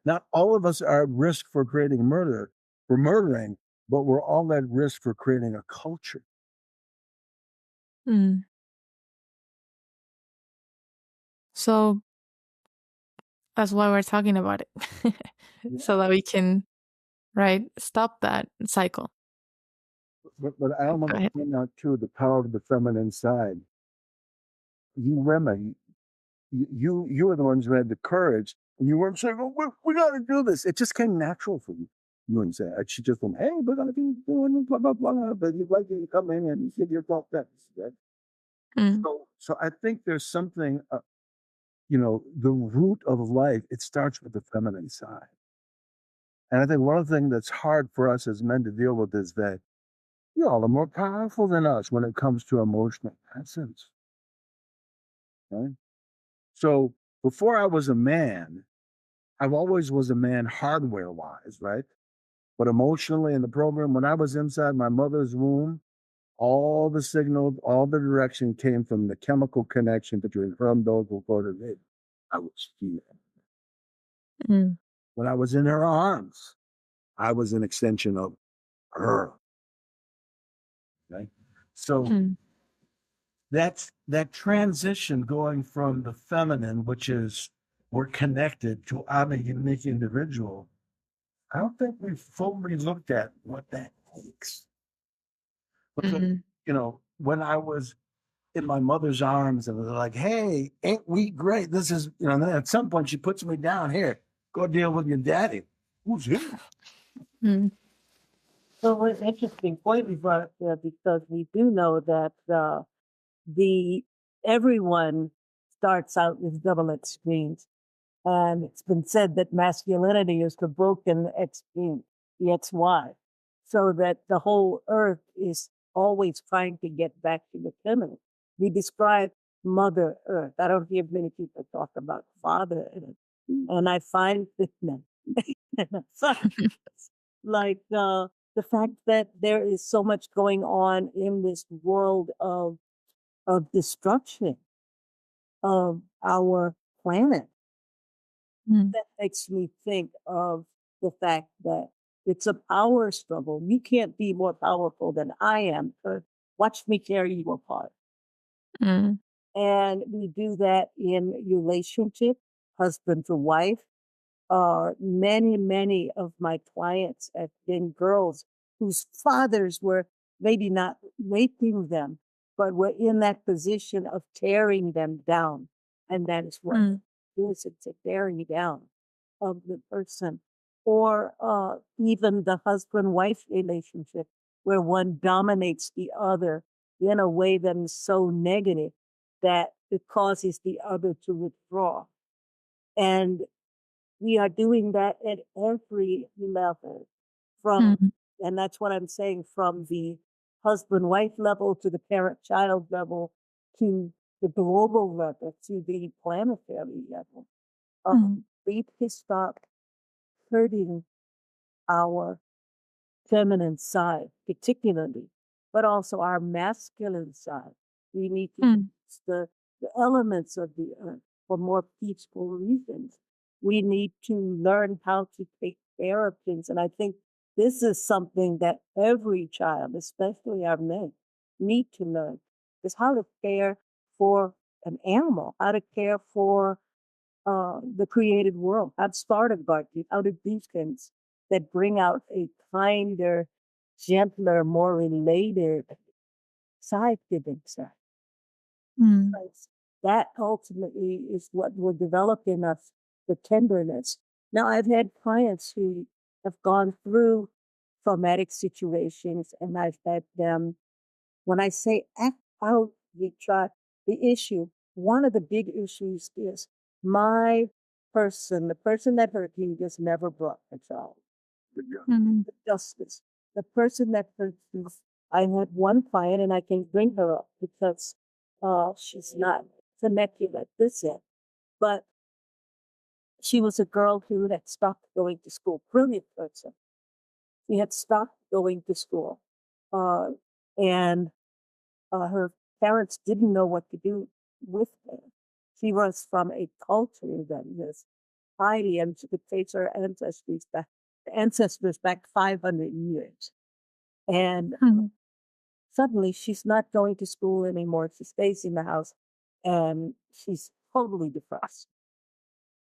D: Not all of us are at risk for creating murdering, but we're all at risk for creating a culture.
B: So that's why we're talking about it. So that we can, stop that cycle.
D: But I want
B: Go
D: to
B: ahead.
D: point out too the power of the feminine side. You women, you were the ones who had the courage, and you weren't saying, "Oh, we got to do this." It just came natural for you. You wouldn't say it. She just went, "Hey, we're gonna be doing blah blah blah," but you'd like you to come in and you said your thought that.
B: Mm,
D: So I think there's something, the root of life. It starts with the feminine side, and I think one of the things that's hard for us as men to deal with is that y'all are more powerful than us when it comes to emotional essence. Right? So before I was a man, I've always was a man hardware wise, right? But emotionally in the program, when I was inside my mother's womb, all the signals, all the direction came from the chemical connection between her umbilical cord and me. I was female.
B: mm,
D: When I was in her arms, I was an extension of her. Right? So
B: mm,
D: that transition going from the feminine, which is we're connected, to I'm a unique individual. I don't think we've fully looked at what that takes. Because,
B: mhm,
D: when I was in my mother's arms and was like, "Hey, ain't we great? This is," and then at some point she puts me down here, go deal with your daddy. Who's him?
B: mm,
C: So an interesting point you brought up there, because we do know that the everyone starts out with double extremes. And it's been said that masculinity is the broken extreme, the XY, so that the whole earth is always trying to get back to the feminine. We describe Mother Earth. I don't hear many people talk about Father Earth. And I find it like the fact that there is so much going on in this world of destruction of our planet.
B: mm,
C: That makes me think of the fact that it's a power struggle. You can't be more powerful than I am. Watch me tear you apart.
B: mm,
C: And we do that in relationship, husband to wife. Many of my clients have been girls whose fathers were maybe not raping them, but were in that position of tearing them down. And that is what
B: mm,
C: it is. It's a tearing down of the person. Or even the husband-wife relationship where one dominates the other in a way that is so negative that it causes the other to withdraw. And we are doing that at every level from,
B: mm,
C: and that's what I'm saying, from the husband wife level to the parent child level to the global level to the planetary level.
B: mm,
C: We need to stop hurting our feminine side, particularly, but also our masculine side. We need to
B: mm,
C: use the elements of the earth for more peaceful reasons. We need to learn how to take care of things. And I think this is something that every child, especially our men, need to learn, is how to care for an animal, how to care for the created world. I've started gardening out of these things that bring out a kinder, gentler, more related side to themselves.
B: mm,
C: Because that ultimately is what will develop in us the tenderness. Now, I've had clients who have gone through traumatic situations, and I've had them, when I say act out, we try the issue. One of the big issues is the person that hurt me, just never brought the child.
B: mm,
C: The justice. The person that hurt me, I had one client, and I can bring her up because she's not connected at this end, but she was a girl who had stopped going to school. Brilliant person. She had stopped going to school, uh, and her parents didn't know what to do with her. She was from a culture that was highly, and she could trace her ancestors back 500 years. And
B: mm,
C: suddenly she's not going to school anymore. She stays in the house and she's totally depressed.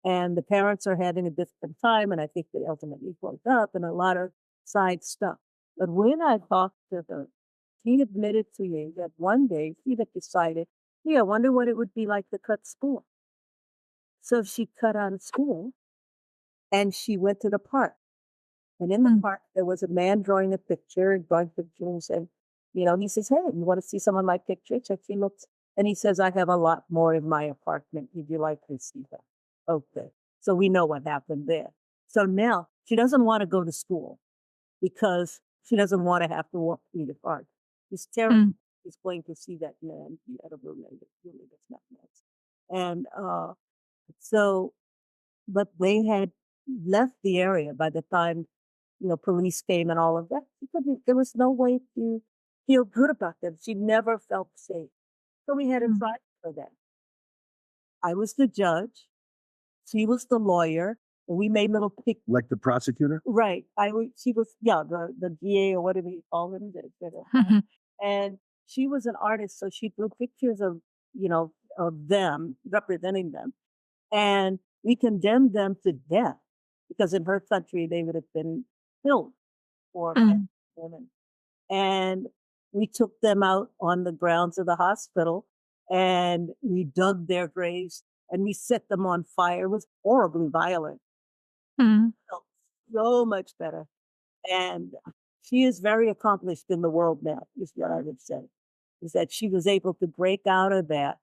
C: And the parents are having a difficult time. And I think they ultimately broke up and a lot of side stuff. But when I talked to her, she admitted to me that one day she had decided, "Hey, I wonder what it would be like to cut school." So she cut out of school and she went to the park. And in the
B: Mm.
C: park, there was a man drawing a picture, drawing pictures. And, he says, "Hey, you want to see some of my pictures?" And she looks, and he says, "I have a lot more in my apartment. Would you like to see that?" Okay. So we know what happened there. So now she doesn't want to go to school because she doesn't want to have to walk through the park. She's terrified.
B: Mm.
C: She's going to see that man. He had a roommate. Really, that's not nice. And so, but they had left the area by the time police came and all of that. She couldn't, there was no way to feel good about them. She never felt safe. So we had to
B: Mm.
C: fight for that. I was the judge. She was the lawyer. And we made little pictures.
D: Like the prosecutor?
C: Right. She was, yeah, the DA or whatever you call him. And she was an artist. So she drew pictures of them, representing them. And we condemned them to death because in her country, they would have been killed for
B: Mm.
C: women. And we took them out on the grounds of the hospital and we dug their graves and we set them on fire. It was horribly violent.
B: Mm.
C: Felt so much better. And she is very accomplished in the world now, is what I would say. Is that she was able to break out of that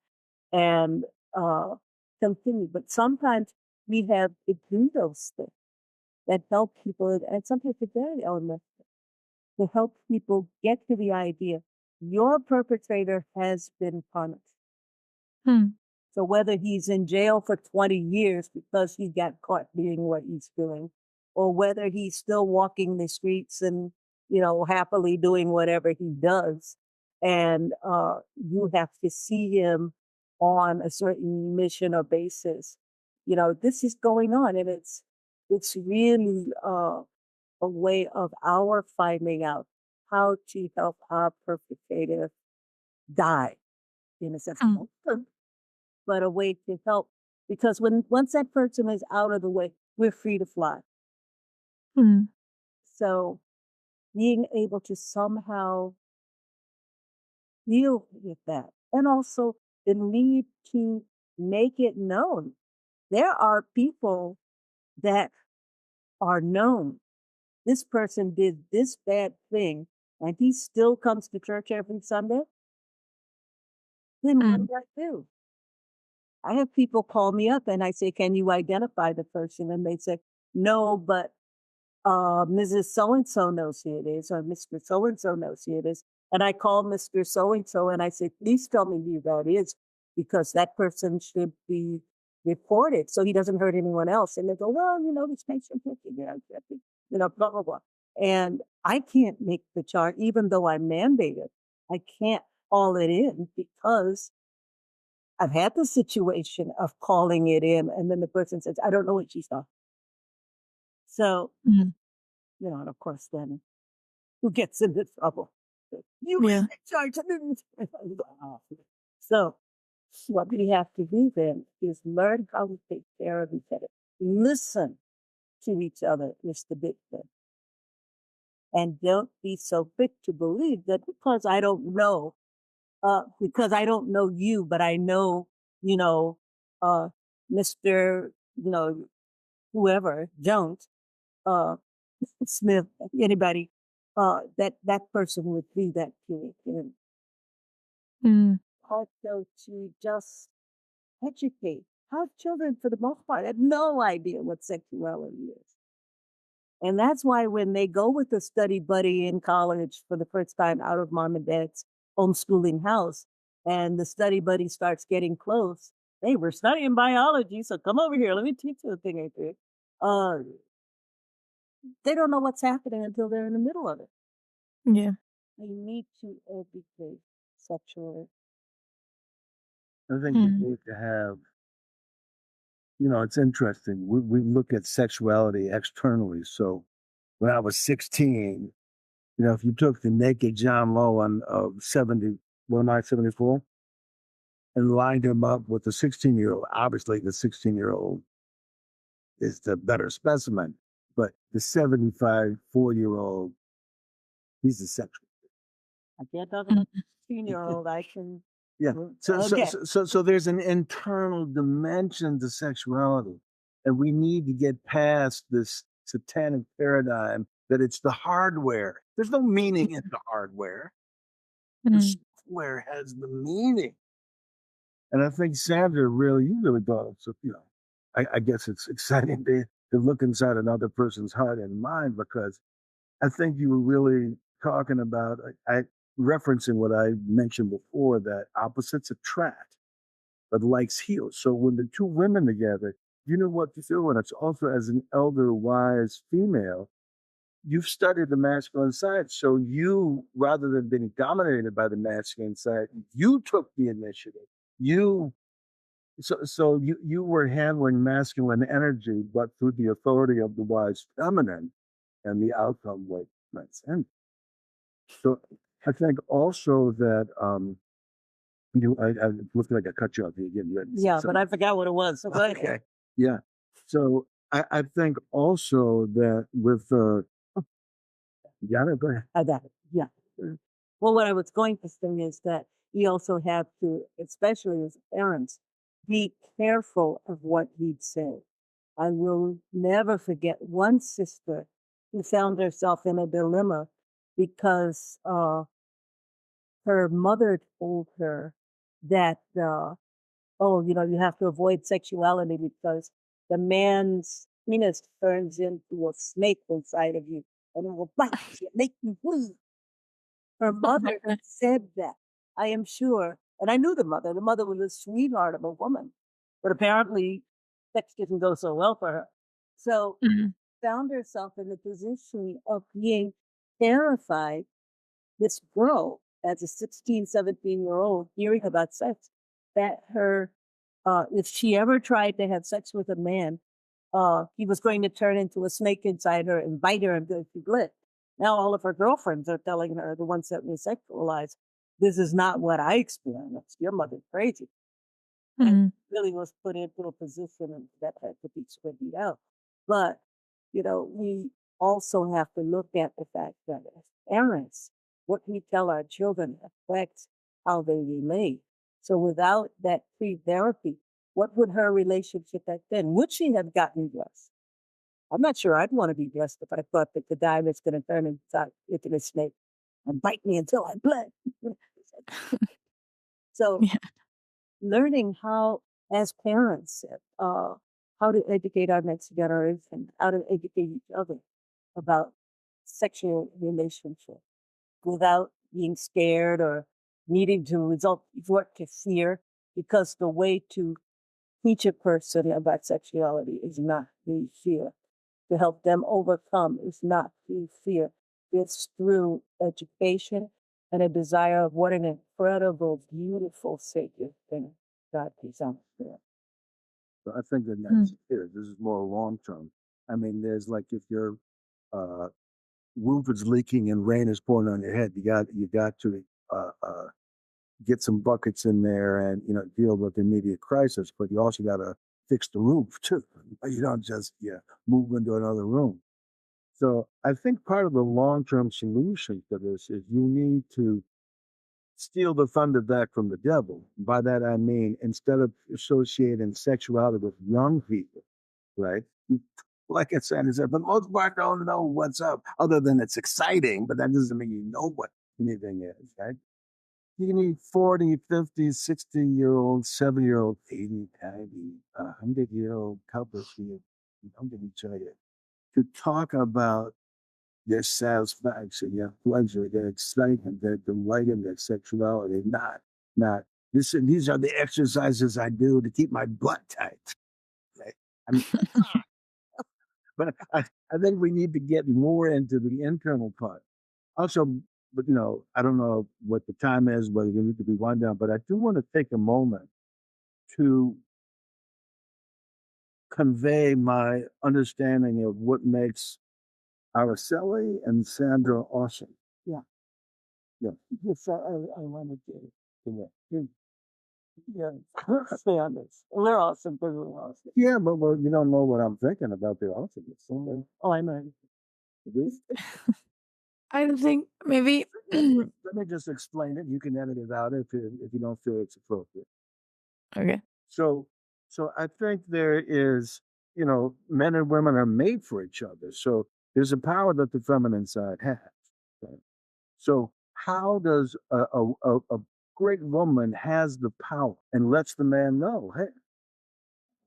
C: and continue. But sometimes we have to do those things that help people, and sometimes it's very elementary, to help people get to the idea your perpetrator has been punished.
B: Mm.
C: So whether he's in jail for 20 years because he got caught doing what he's doing, or whether he's still walking the streets and, happily doing whatever he does, and you have to see him on a certain mission or basis, this is going on, and it's really a way of our finding out how to help our perpetrator die, in a sense,
B: Mm.
C: but a way to help. Because once that person is out of the way, we're free to fly.
B: Mm.
C: So being able to somehow deal with that, and also the need to make it known. There are people that are known. This person did this bad thing, and he still comes to church every Sunday. Then what
B: Mm.
C: do I do? I have people call me up and I say, "Can you identify the person?" And they say, "No, but Mrs. So-and-so knows who it is, or Mr. So-and-so knows who it is." And I call Mr. So-and-so and I say, "Please tell me who that is, because that person should be reported so he doesn't hurt anyone else." And they go, "Well, this patient, blah, blah, blah." And I can't make the charge, even though I'm mandated. I can't call it in because I've had the situation of calling it in, and then the person says, "I don't know what she saw." So,
B: Mm.
C: and of course, then who gets into trouble? You
B: Yeah.
C: in charge. So, what we have to do then is learn how to take care of each other. Listen to each other, Mr. Bigfoot. And don't be so quick to believe that because I don't know you, but I know, you know, Mr. Whoever, Jones, uh, Smith, anybody, that person would be that kid. And
B: Mm.
C: also to just educate our children, for the most part, have no idea what sexuality is. And that's why when they go with a study buddy in college for the first time out of mom and dad's homeschooling house, and the study buddy starts getting close, "Hey, we're studying biology, so come over here. Let me teach you a thing or two." They don't know what's happening until they're in the middle of it.
B: Yeah.
C: You need to educate sexually.
D: I think
B: Mm.
D: we need to have, it's interesting. We look at sexuality externally. So when I was 16, if you took the naked John Lowen of 74 and lined him up with the 16-year-old, obviously the 16-year-old is the better specimen, but the 75, 4-year-old He's a sexual.
C: I can't talk about 16-year-old. I can.
D: Yeah. So there's an internal dimension to sexuality, and we need to get past this satanic paradigm that it's the hardware. There's no meaning in the hardware. The software has the meaning. And I think Sandra you really got it. So, I guess it's exciting to look inside another person's heart and mind, because I think you were really talking about, referencing what I mentioned before, that opposites attract, but likes heal. So when the two women together, you know what to do. And it's also, as an elder, wise female, you've studied the masculine side. So you, rather than being dominated by the masculine side, you took the initiative. You were handling masculine energy, but through the authority of the wise feminine, and the outcome was transcendent. So I think also that I looked like I cut you off again.
C: Yeah, but I forgot what it was. So go ahead.
D: Okay. Yeah. So I think also that with go ahead.
C: I got it. Yeah. Well, what I was going to say is that we also have to, especially as parents, be careful of what he'd say. I will never forget one sister who found herself in a dilemma because her mother told her that, you have to avoid sexuality because the man's penis turns into a snake inside of you and it will bite you, make you bleed. Her mother said that, I am sure. And I knew the mother. The mother was a sweetheart of a woman. But apparently, sex didn't go so well for her. So found herself in the position of being terrified. This girl, as a 16, 17-year-old, hearing about sex, that if she ever tried to have sex with a man, he was going to turn into a snake inside her and bite her until she bled. Now all of her girlfriends are telling her, the ones that were sexualized, this is not what I experienced. Your mother's crazy. And really was put into a position that had to be straightened out. But, we also have to look at the fact that as parents, what we tell our children affects how they relate. So without that pre-therapy, what would her relationship have been? Would she have gotten blessed? I'm not sure I'd want to be blessed if I thought that the diamond's going to turn into a snake and bite me until I bled. So learning how, as parents, how to educate our next generation, how to educate each other about sexual relationships without being scared or needing to resort to fear, because the way to teach a person about sexuality is not through fear. To help them overcome is not through fear. It's through education and a desire of what an incredible, beautiful, sacred thing God designed for them.
D: So I think that that's it. This is more long term. I mean, there's like, if your roof is leaking and rain is pouring on your head, you got to get some buckets in there and deal with the immediate crisis. But you also got to fix the roof too. You don't just move into another room. So I think part of the long-term solution to this is you need to steal the thunder back from the devil. By that I mean, instead of associating sexuality with young people, right? Like I said, for the most part, don't know what's up, other than it's exciting, but that doesn't mean you know what anything is, right? You need 40, 50, 60-year-old, 70-year-old, 80, 90, 100-year-old couples here, don't get each other, to talk about their satisfaction, their pleasure, their excitement, their delight in their sexuality. Not these are the exercises I do to keep my butt tight. Okay? I mean, but I think we need to get more into the internal part. Also, but I don't know what the time is, whether you need to be wound down, but I do want to take a moment to convey my understanding of what makes Araceli and Sandra awesome.
C: Yeah. Yes, I wanted to stay on this. They're awesome. They're really awesome.
D: Yeah, but you don't know what I'm thinking about their awesomeness.
C: Oh, I know.
B: I don't think maybe.
D: Let me just explain it. You can edit it out if you don't feel it's appropriate.
B: Okay.
D: So, I think there is, men and women are made for each other. So there's a power that the feminine side has. Right? So how does a great woman has the power and lets the man know, hey,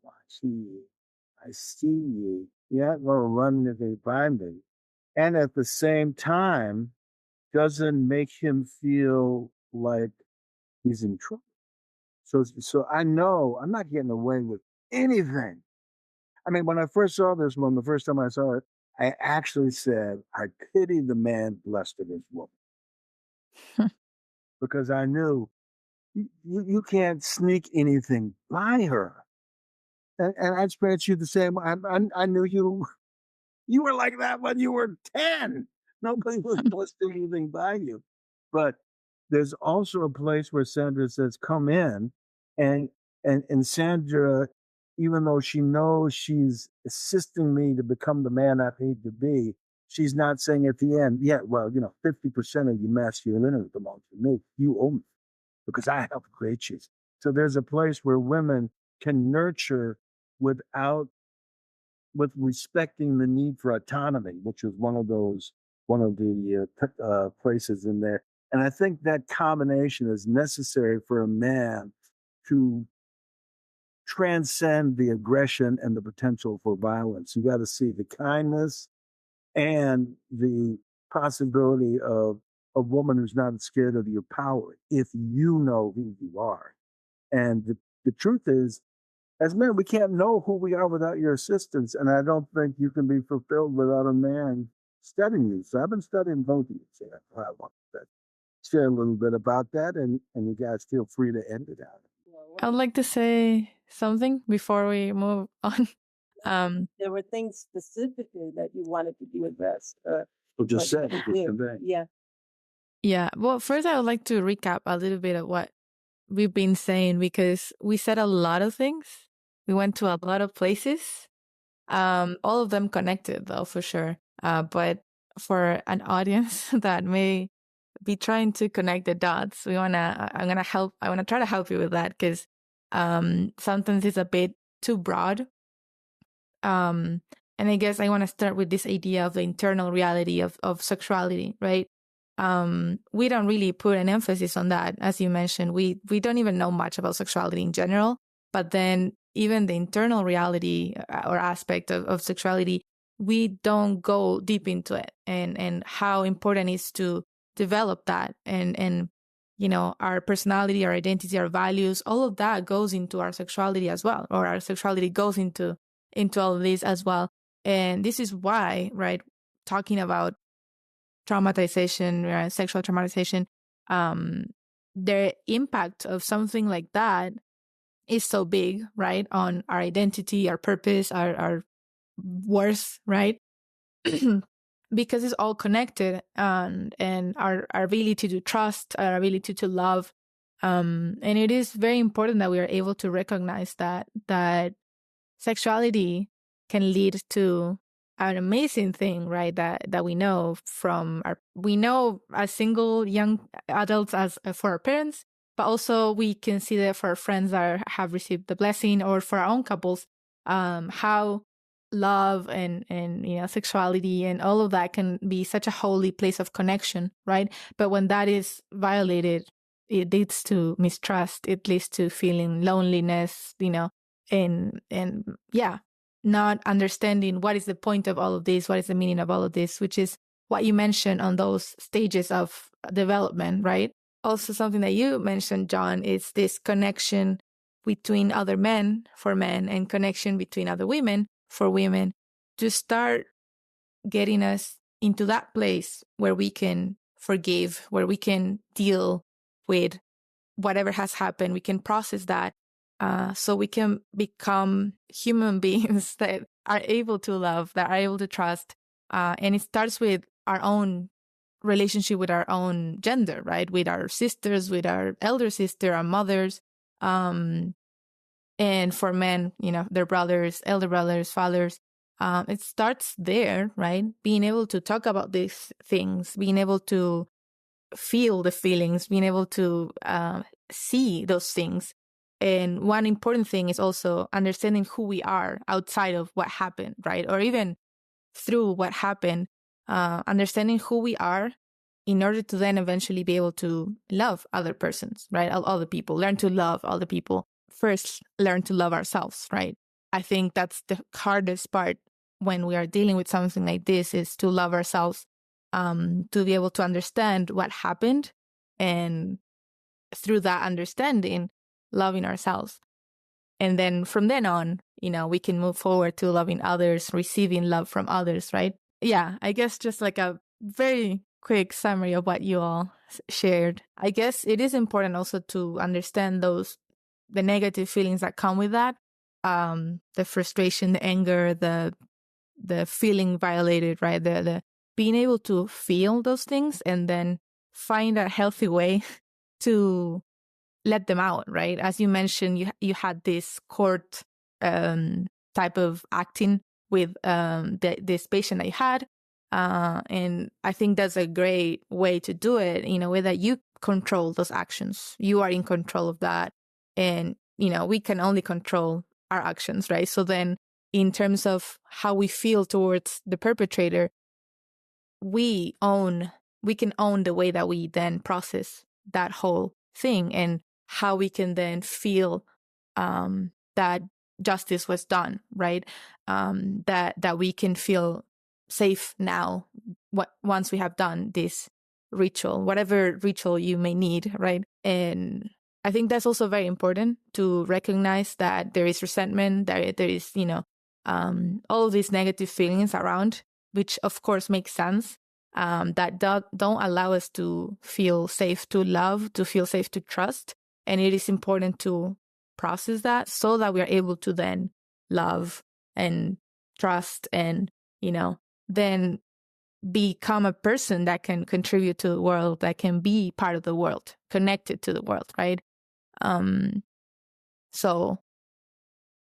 D: I see you, I see you. You're not going to run if they find me, and at the same time doesn't make him feel like he's in trouble. So I know I'm not getting away with anything. I mean, when I first saw this one, the first time I saw it, I actually said, I pity the man blessed of this woman. Because I knew you can't sneak anything by her. And I experienced you the same. I knew you were like that when you were 10. Nobody was listing anything by you. But there's also a place where Sandra says, come in. And Sandra, even though she knows she's assisting me to become the man I need to be, she's not saying at the end, yeah, well, 50% of your masculinity belongs to me. You own me because I helped create you. So there's a place where women can nurture with respecting the need for autonomy, which is one of the places in there. And I think that combination is necessary for a man to transcend the aggression and the potential for violence. You got to see the kindness and the possibility of a woman who's not scared of your power if you know who you are. And the truth is, as men, we can't know who we are without your assistance. And I don't think you can be fulfilled without a man studying you. So I've been studying both of you. So I want to share a little bit about that. And you guys feel free to end it out.
B: I would like to say something before we move on.
C: There were things specifically that you wanted to be addressed.
D: Well, just said,
C: Yeah.
B: Yeah. Well, first, I would like to recap a little bit of what we've been saying because we said a lot of things. We went to a lot of places. All of them connected, though, for sure. But for an audience that may be trying to connect the dots, I want to try to help you with that because sometimes it's a bit too broad. And I guess I want to start with this idea of the internal reality of sexuality, right? We don't really put an emphasis on that. As you mentioned, we don't even know much about sexuality in general, but then even the internal reality or aspect of sexuality, we don't go deep into it and how important it is to develop that and our personality, our identity, our values, all of that goes into our sexuality as well, or our sexuality goes into all of this as well. And this is why, right, talking about traumatization, sexual traumatization, the impact of something like that is so big, right, on our identity, our purpose, our worth, right? Because it's all connected, and our ability to trust, our ability to love. And it is very important that we are able to recognize that sexuality can lead to an amazing thing, right? That we know we know as single young adults as for our parents, but also we can see that for our friends that have received the blessing, or for our own couples, how love and sexuality and all of that can be such a holy place of connection, right? But when that is violated, it leads to mistrust. It leads to feeling loneliness, and yeah, not understanding what is the point of all of this, what is the meaning of all of this, which is what you mentioned on those stages of development, right? Also, something that you mentioned, John, is this connection between other men for men and connection between other women for women, to start getting us into that place where we can forgive, where we can deal with whatever has happened. We can process that, so we can become human beings that are able to love, that are able to trust. And it starts with our own relationship with our own gender, right? With our sisters, with our elder sister, our mothers. And for men, their brothers, elder brothers, fathers. it starts there, right? Being able to talk about these things, being able to feel the feelings, being able to see those things. And one important thing is also understanding who we are outside of what happened, right? Or even through what happened, understanding who we are in order to then eventually be able to love other persons, right? Other people, learn to love other people. First, learn to love ourselves, right? I think that's the hardest part when we are dealing with something like this, is to love ourselves, to be able to understand what happened, and through that understanding, loving ourselves. And then from then on, we can move forward to loving others, receiving love from others, right? Yeah, I guess just like a very quick summary of what you all shared. I guess it is important also to understand the negative feelings that come with that. The frustration, the anger, the feeling violated, right? The being able to feel those things and then find a healthy way to let them out, right? As you mentioned, you had this court type of acting with this patient that you had. And I think that's a great way to do it, in a way that you control those actions. You are in control of that. And, we can only control our actions, right? So then in terms of how we feel towards the perpetrator, we can own the way that we then process that whole thing, and how we can then feel that justice was done, right? That we can feel safe now, once we have done this ritual, whatever ritual you may need, right? And I think that's also very important to recognize that there is resentment, that there is, all of these negative feelings around, which of course makes sense, that don't allow us to feel safe to love, to feel safe to trust. And it is important to process that so that we are able to then love and trust and, then become a person that can contribute to the world, that can be part of the world, connected to the world, right? So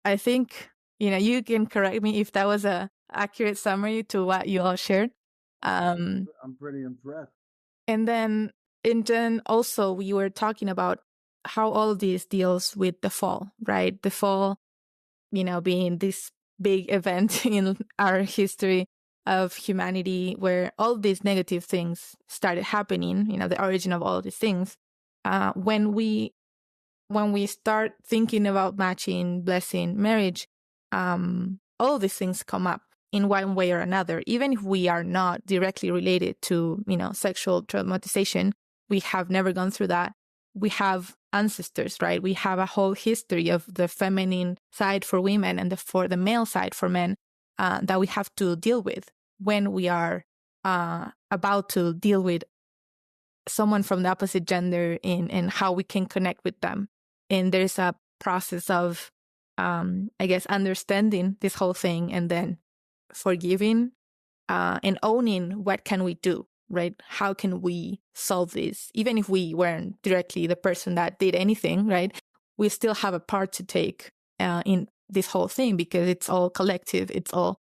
B: I think, you can correct me if that was a accurate summary to what you all shared.
D: I'm pretty impressed.
B: And then also we were talking about how all of this deals with the fall, right? The fall, being this big event in our history of humanity where all these negative things started happening, the origin of all of these things. When we start thinking about matching, blessing, marriage, all of these things come up in one way or another. Even if we are not directly related to, sexual traumatization, we have never gone through that. We have ancestors, right? We have a whole history of the feminine side for women and for the male side for men that we have to deal with when we are about to deal with someone from the opposite gender, and how we can connect with them. And there's a process of, I guess, understanding this whole thing, and then forgiving and owning what can we do, right? How can we solve this? Even if we weren't directly the person that did anything, right? We still have a part to take in this whole thing, because it's all collective. It's all,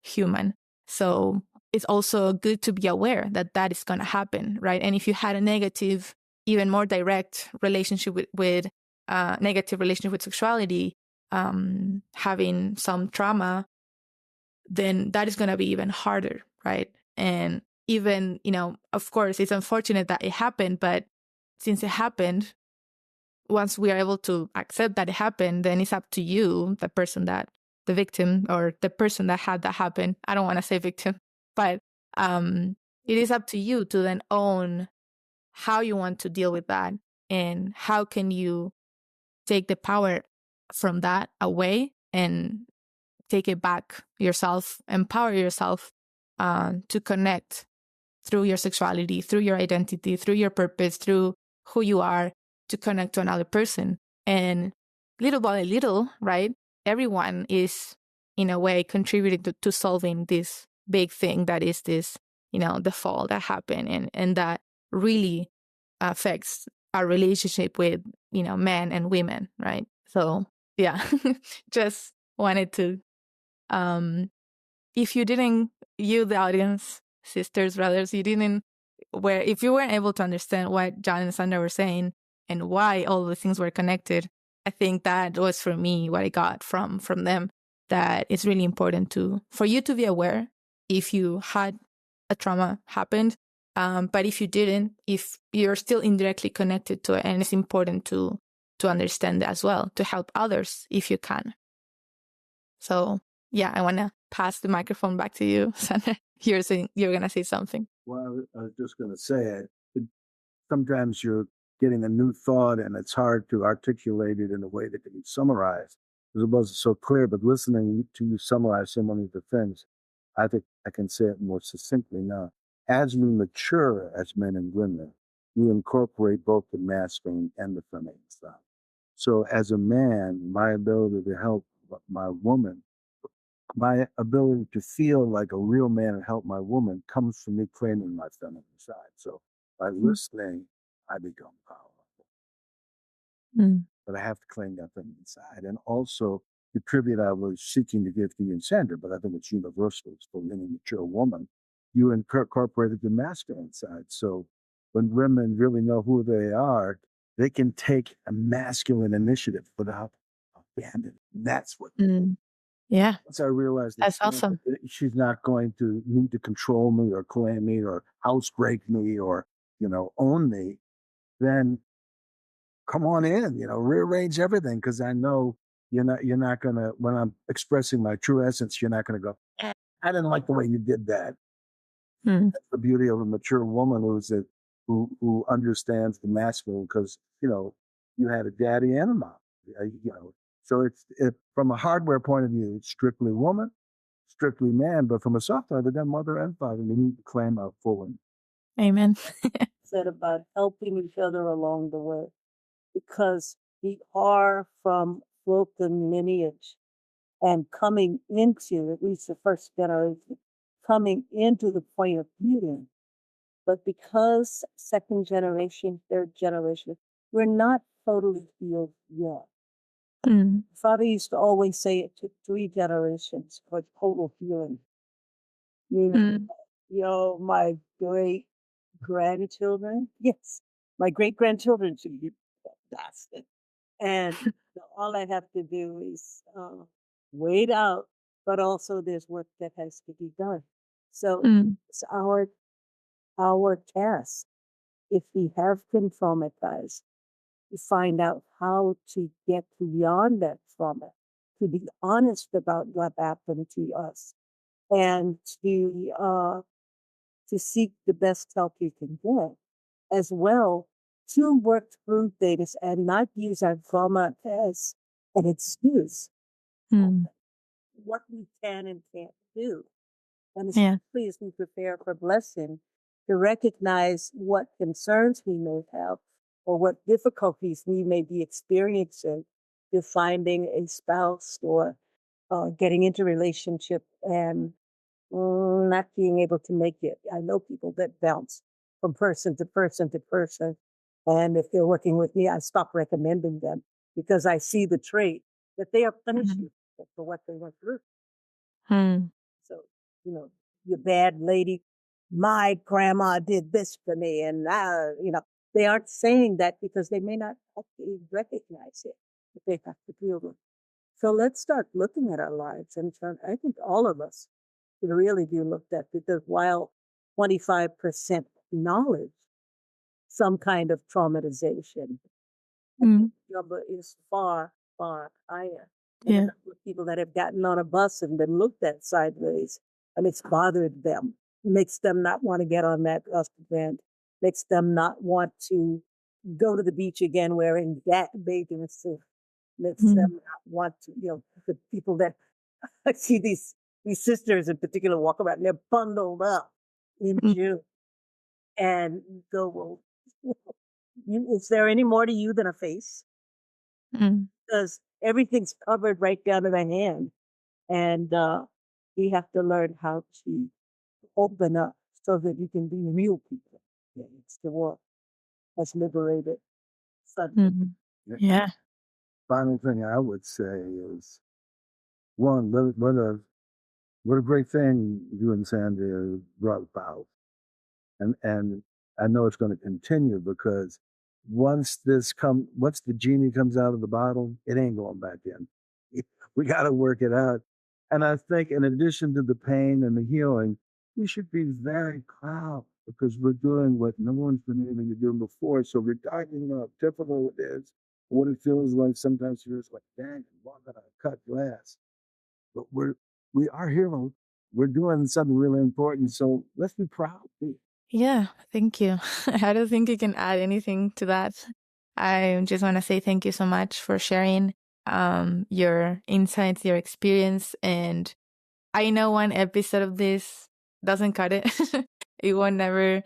B: human. So it's also good to be aware that that is going to happen, right? And if you had a negative, even more direct relationship with negative relationship with sexuality, having some trauma, then that is going to be even harder, right? And even, of course, it's unfortunate that it happened, but since it happened, once we are able to accept that it happened, then it's up to you, the victim, or the person that had that happen. I don't want to say victim, but it is up to you to then own how you want to deal with that, and how can you take the power from that away and take it back yourself, empower yourself to connect through your sexuality, through your identity, through your purpose, through who you are, to connect to another person. And little by little, right, everyone is in a way contributing to solving this big thing that is this, the fall that happened, and that really affects our relationship with, men and women, right? So yeah, just wanted to If you didn't, you, the audience, sisters, brothers, if you weren't able to understand what John and Sandra were saying and why all the things were connected, I think that was for me what I got from them, that it's really important for you to be aware if you had a trauma happened. But if you didn't, if you're still indirectly connected to it, and it's important to understand that as well, to help others if you can. So yeah, I want to pass the microphone back to you, Sandra. You're going to say something.
D: Well, I was just going to say sometimes you're getting a new thought and it's hard to articulate it in a way that can be summarized because it wasn't so clear. But listening to you summarize so many of the things, I think I can say it more succinctly now. As we mature as men and women, we incorporate both the masculine and the feminine side. So as a man, my ability to help my woman, my ability to feel like a real man and help my woman comes from me claiming my feminine side. So by listening, I become powerful. But I have to claim that feminine side. And also, the tribute I was seeking to give to you and Sandra, but I think it's universal. It's for any mature woman. You incorporated the masculine side. So when women really know who they are, they can take a masculine initiative without abandoning. That's what.
B: Yeah.
D: Once I realized
B: that's awesome.
D: She's not going to need to control me or claim me or housebreak me or, own me, then come on in, rearrange everything. Cause I know you're not going to, when I'm expressing my true essence, you're not going to go, I didn't like the way you did that. That's the beauty of a mature woman who understands the masculine because, you had a daddy and a mom, So it's from a hardware point of view, it's strictly woman, strictly man, but from a software, they're mother and father. We need to claim our full.
B: Amen.
C: Said about helping each other along the way, because we are from broken lineage and coming into, at least the first generation, coming into the point of healing. But because second generation, third generation, we're not totally healed yet. Father used to always say it took 3 generations for total healing. My great grandchildren, yes, my great grandchildren should be fantastic. And all I have to do is wait out, but also there's work that has to be done. So it's our task, if we have been traumatized, to find out how to get beyond that trauma, to be honest about what happened to us, and to seek the best help you can get, as well to work through things and not use our trauma as an excuse what we can and can't do. And especially as we prepare for blessing, to recognize what concerns we may have or what difficulties we may be experiencing to finding a spouse or getting into a relationship and not being able to make it. I know people that bounce from person to person to person. And if they're working with me, I stop recommending them because I see the trait that they are punishing for what they went through. So, your bad lady, my grandma did this for me. And, they aren't saying that because they may not actually recognize it, but they have to deal with it. So let's start looking at our lives. And I think all of us should really be looked at, because while 25% knowledge, some kind of traumatization, the number is far, far higher. And people that have gotten on a bus and been looked at sideways, and it's bothered them, makes them not want to get on that bus again, makes them not want to go to the beach again wearing that bathing suit, makes them not want to, the people that I see these sisters in particular walk around and they're bundled up in June and go, well, is there any more to you than a face? Because everything's covered right down to the hand. And we have to learn how to open up so that you can be real people. It's the world that's liberated.
B: Yeah.
D: Final thing I would say is, one, let what a great thing you and Sandra brought about. And I know it's going to continue because once the genie comes out of the bottle, it ain't going back in. We got to work it out. And I think in addition to the pain and the healing, we should be very proud because we're doing what no one's been able to do before. So regarding how difficult it is, what it feels like, sometimes it feels like, dang, I'm walking on a cut glass. But we are heroes. We're doing something really important. So let's be proud.
B: Yeah, thank you. I don't think you can add anything to that. I just want to say thank you so much for sharing your insights, your experience. And I know one episode of this doesn't cut it. It won't never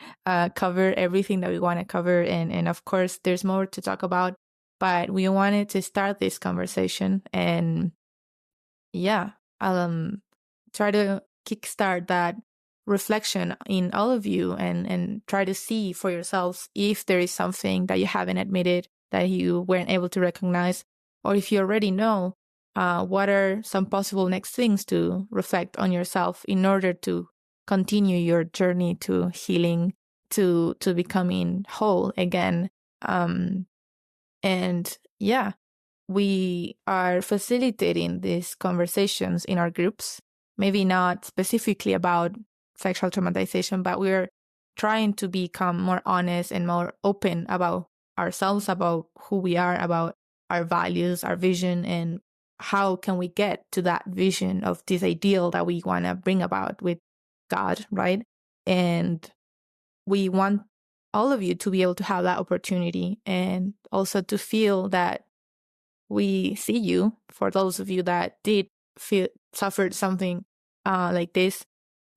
B: cover everything that we want to cover. And of course, there's more to talk about. But we wanted to start this conversation. And yeah, I'll try to kickstart that reflection in all of you and try to see for yourselves if there is something that you haven't admitted that you weren't able to recognize, or if you already know, what are some possible next things to reflect on yourself in order to continue your journey to healing, to becoming whole again. And yeah, we are facilitating these conversations in our groups, maybe not specifically about sexual traumatization, but we're trying to become more honest and more open about ourselves, about who we are, about our values, our vision, and how can we get to that vision of this ideal that we want to bring about with God, right? And we want all of you to be able to have that opportunity and also to feel that we see you. For those of you that did suffered something like this,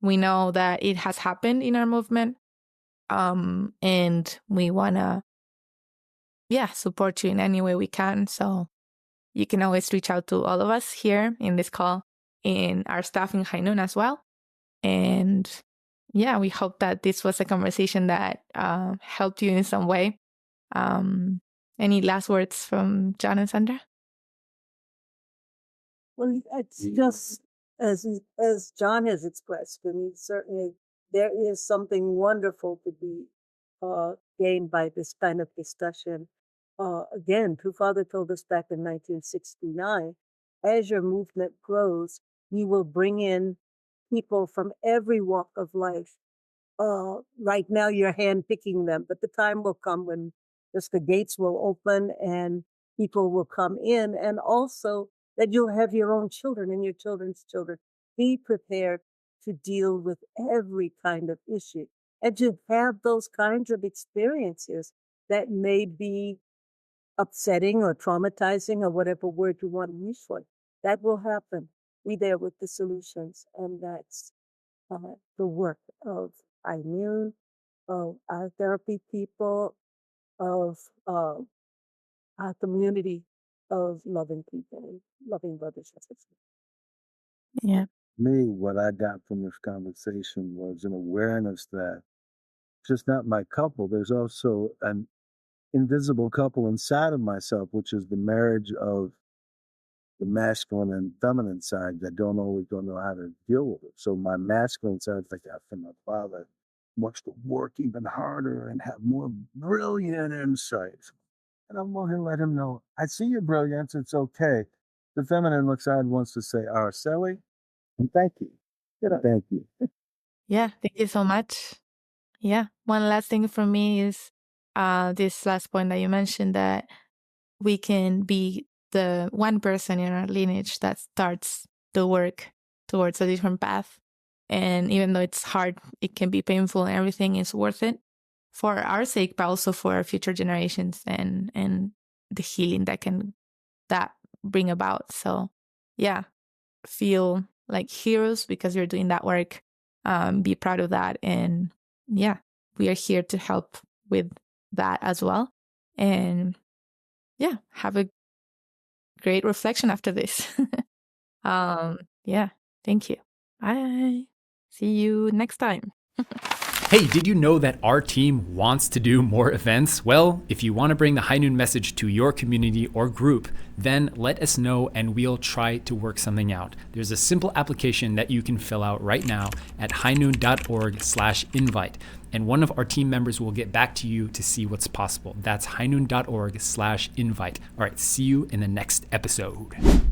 B: we know that it has happened in our movement, and we want to support you in any way we can. So you can always reach out to all of us here in this call, in our staff in High Noon as well. And yeah, we hope that this was a conversation that helped you in some way. Any last words from John and Sandra?
C: Well, it's just as John has expressed, I mean, certainly there is something wonderful to be gained by this kind of discussion. Again, True Father told us back in 1969, as your movement grows, you will bring in people from every walk of life. Right now, you're handpicking them, but the time will come when just the gates will open and people will come in, and also that you'll have your own children and your children's children. Be prepared to deal with every kind of issue and to have those kinds of experiences that may be upsetting or traumatizing or whatever word you want to use for it. That will happen. Be there with the solutions, and that's the work of immune, of our therapy people, of our community of loving people, loving brothers and sisters.
B: Yeah.
D: Me, what I got from this conversation was an awareness that just not my couple, there's also an invisible couple inside of myself, which is the marriage of the masculine and feminine side that don't know how to deal with it. So my masculine side, like that from my father, wants to work even harder and have more brilliant insights. And I'm willing to let him know, I see your brilliance, it's okay. The feminine looks out and wants to say, Araceli, and thank you. Thank you.
B: Yeah, thank you so much. Yeah, one last thing from me is this last point that you mentioned, that we can be the one person in our lineage that starts the work towards a different path. And even though it's hard, it can be painful, and everything is worth it for our sake, but also for our future generations and the healing that bring about. So yeah, feel like heroes because you're doing that work. Be proud of that. And yeah, we are here to help with that as well. And yeah, have a great reflection after this. Yeah, thank you. Bye. See you next time.
E: Hey, did you know that our team wants to do more events? Well, if you want to bring the High Noon message to your community or group, then let us know and we'll try to work something out. There's a simple application that you can fill out right now at highnoon.org/invite. And one of our team members will get back to you to see what's possible. That's highnoon.org/invite. All right, see you in the next episode.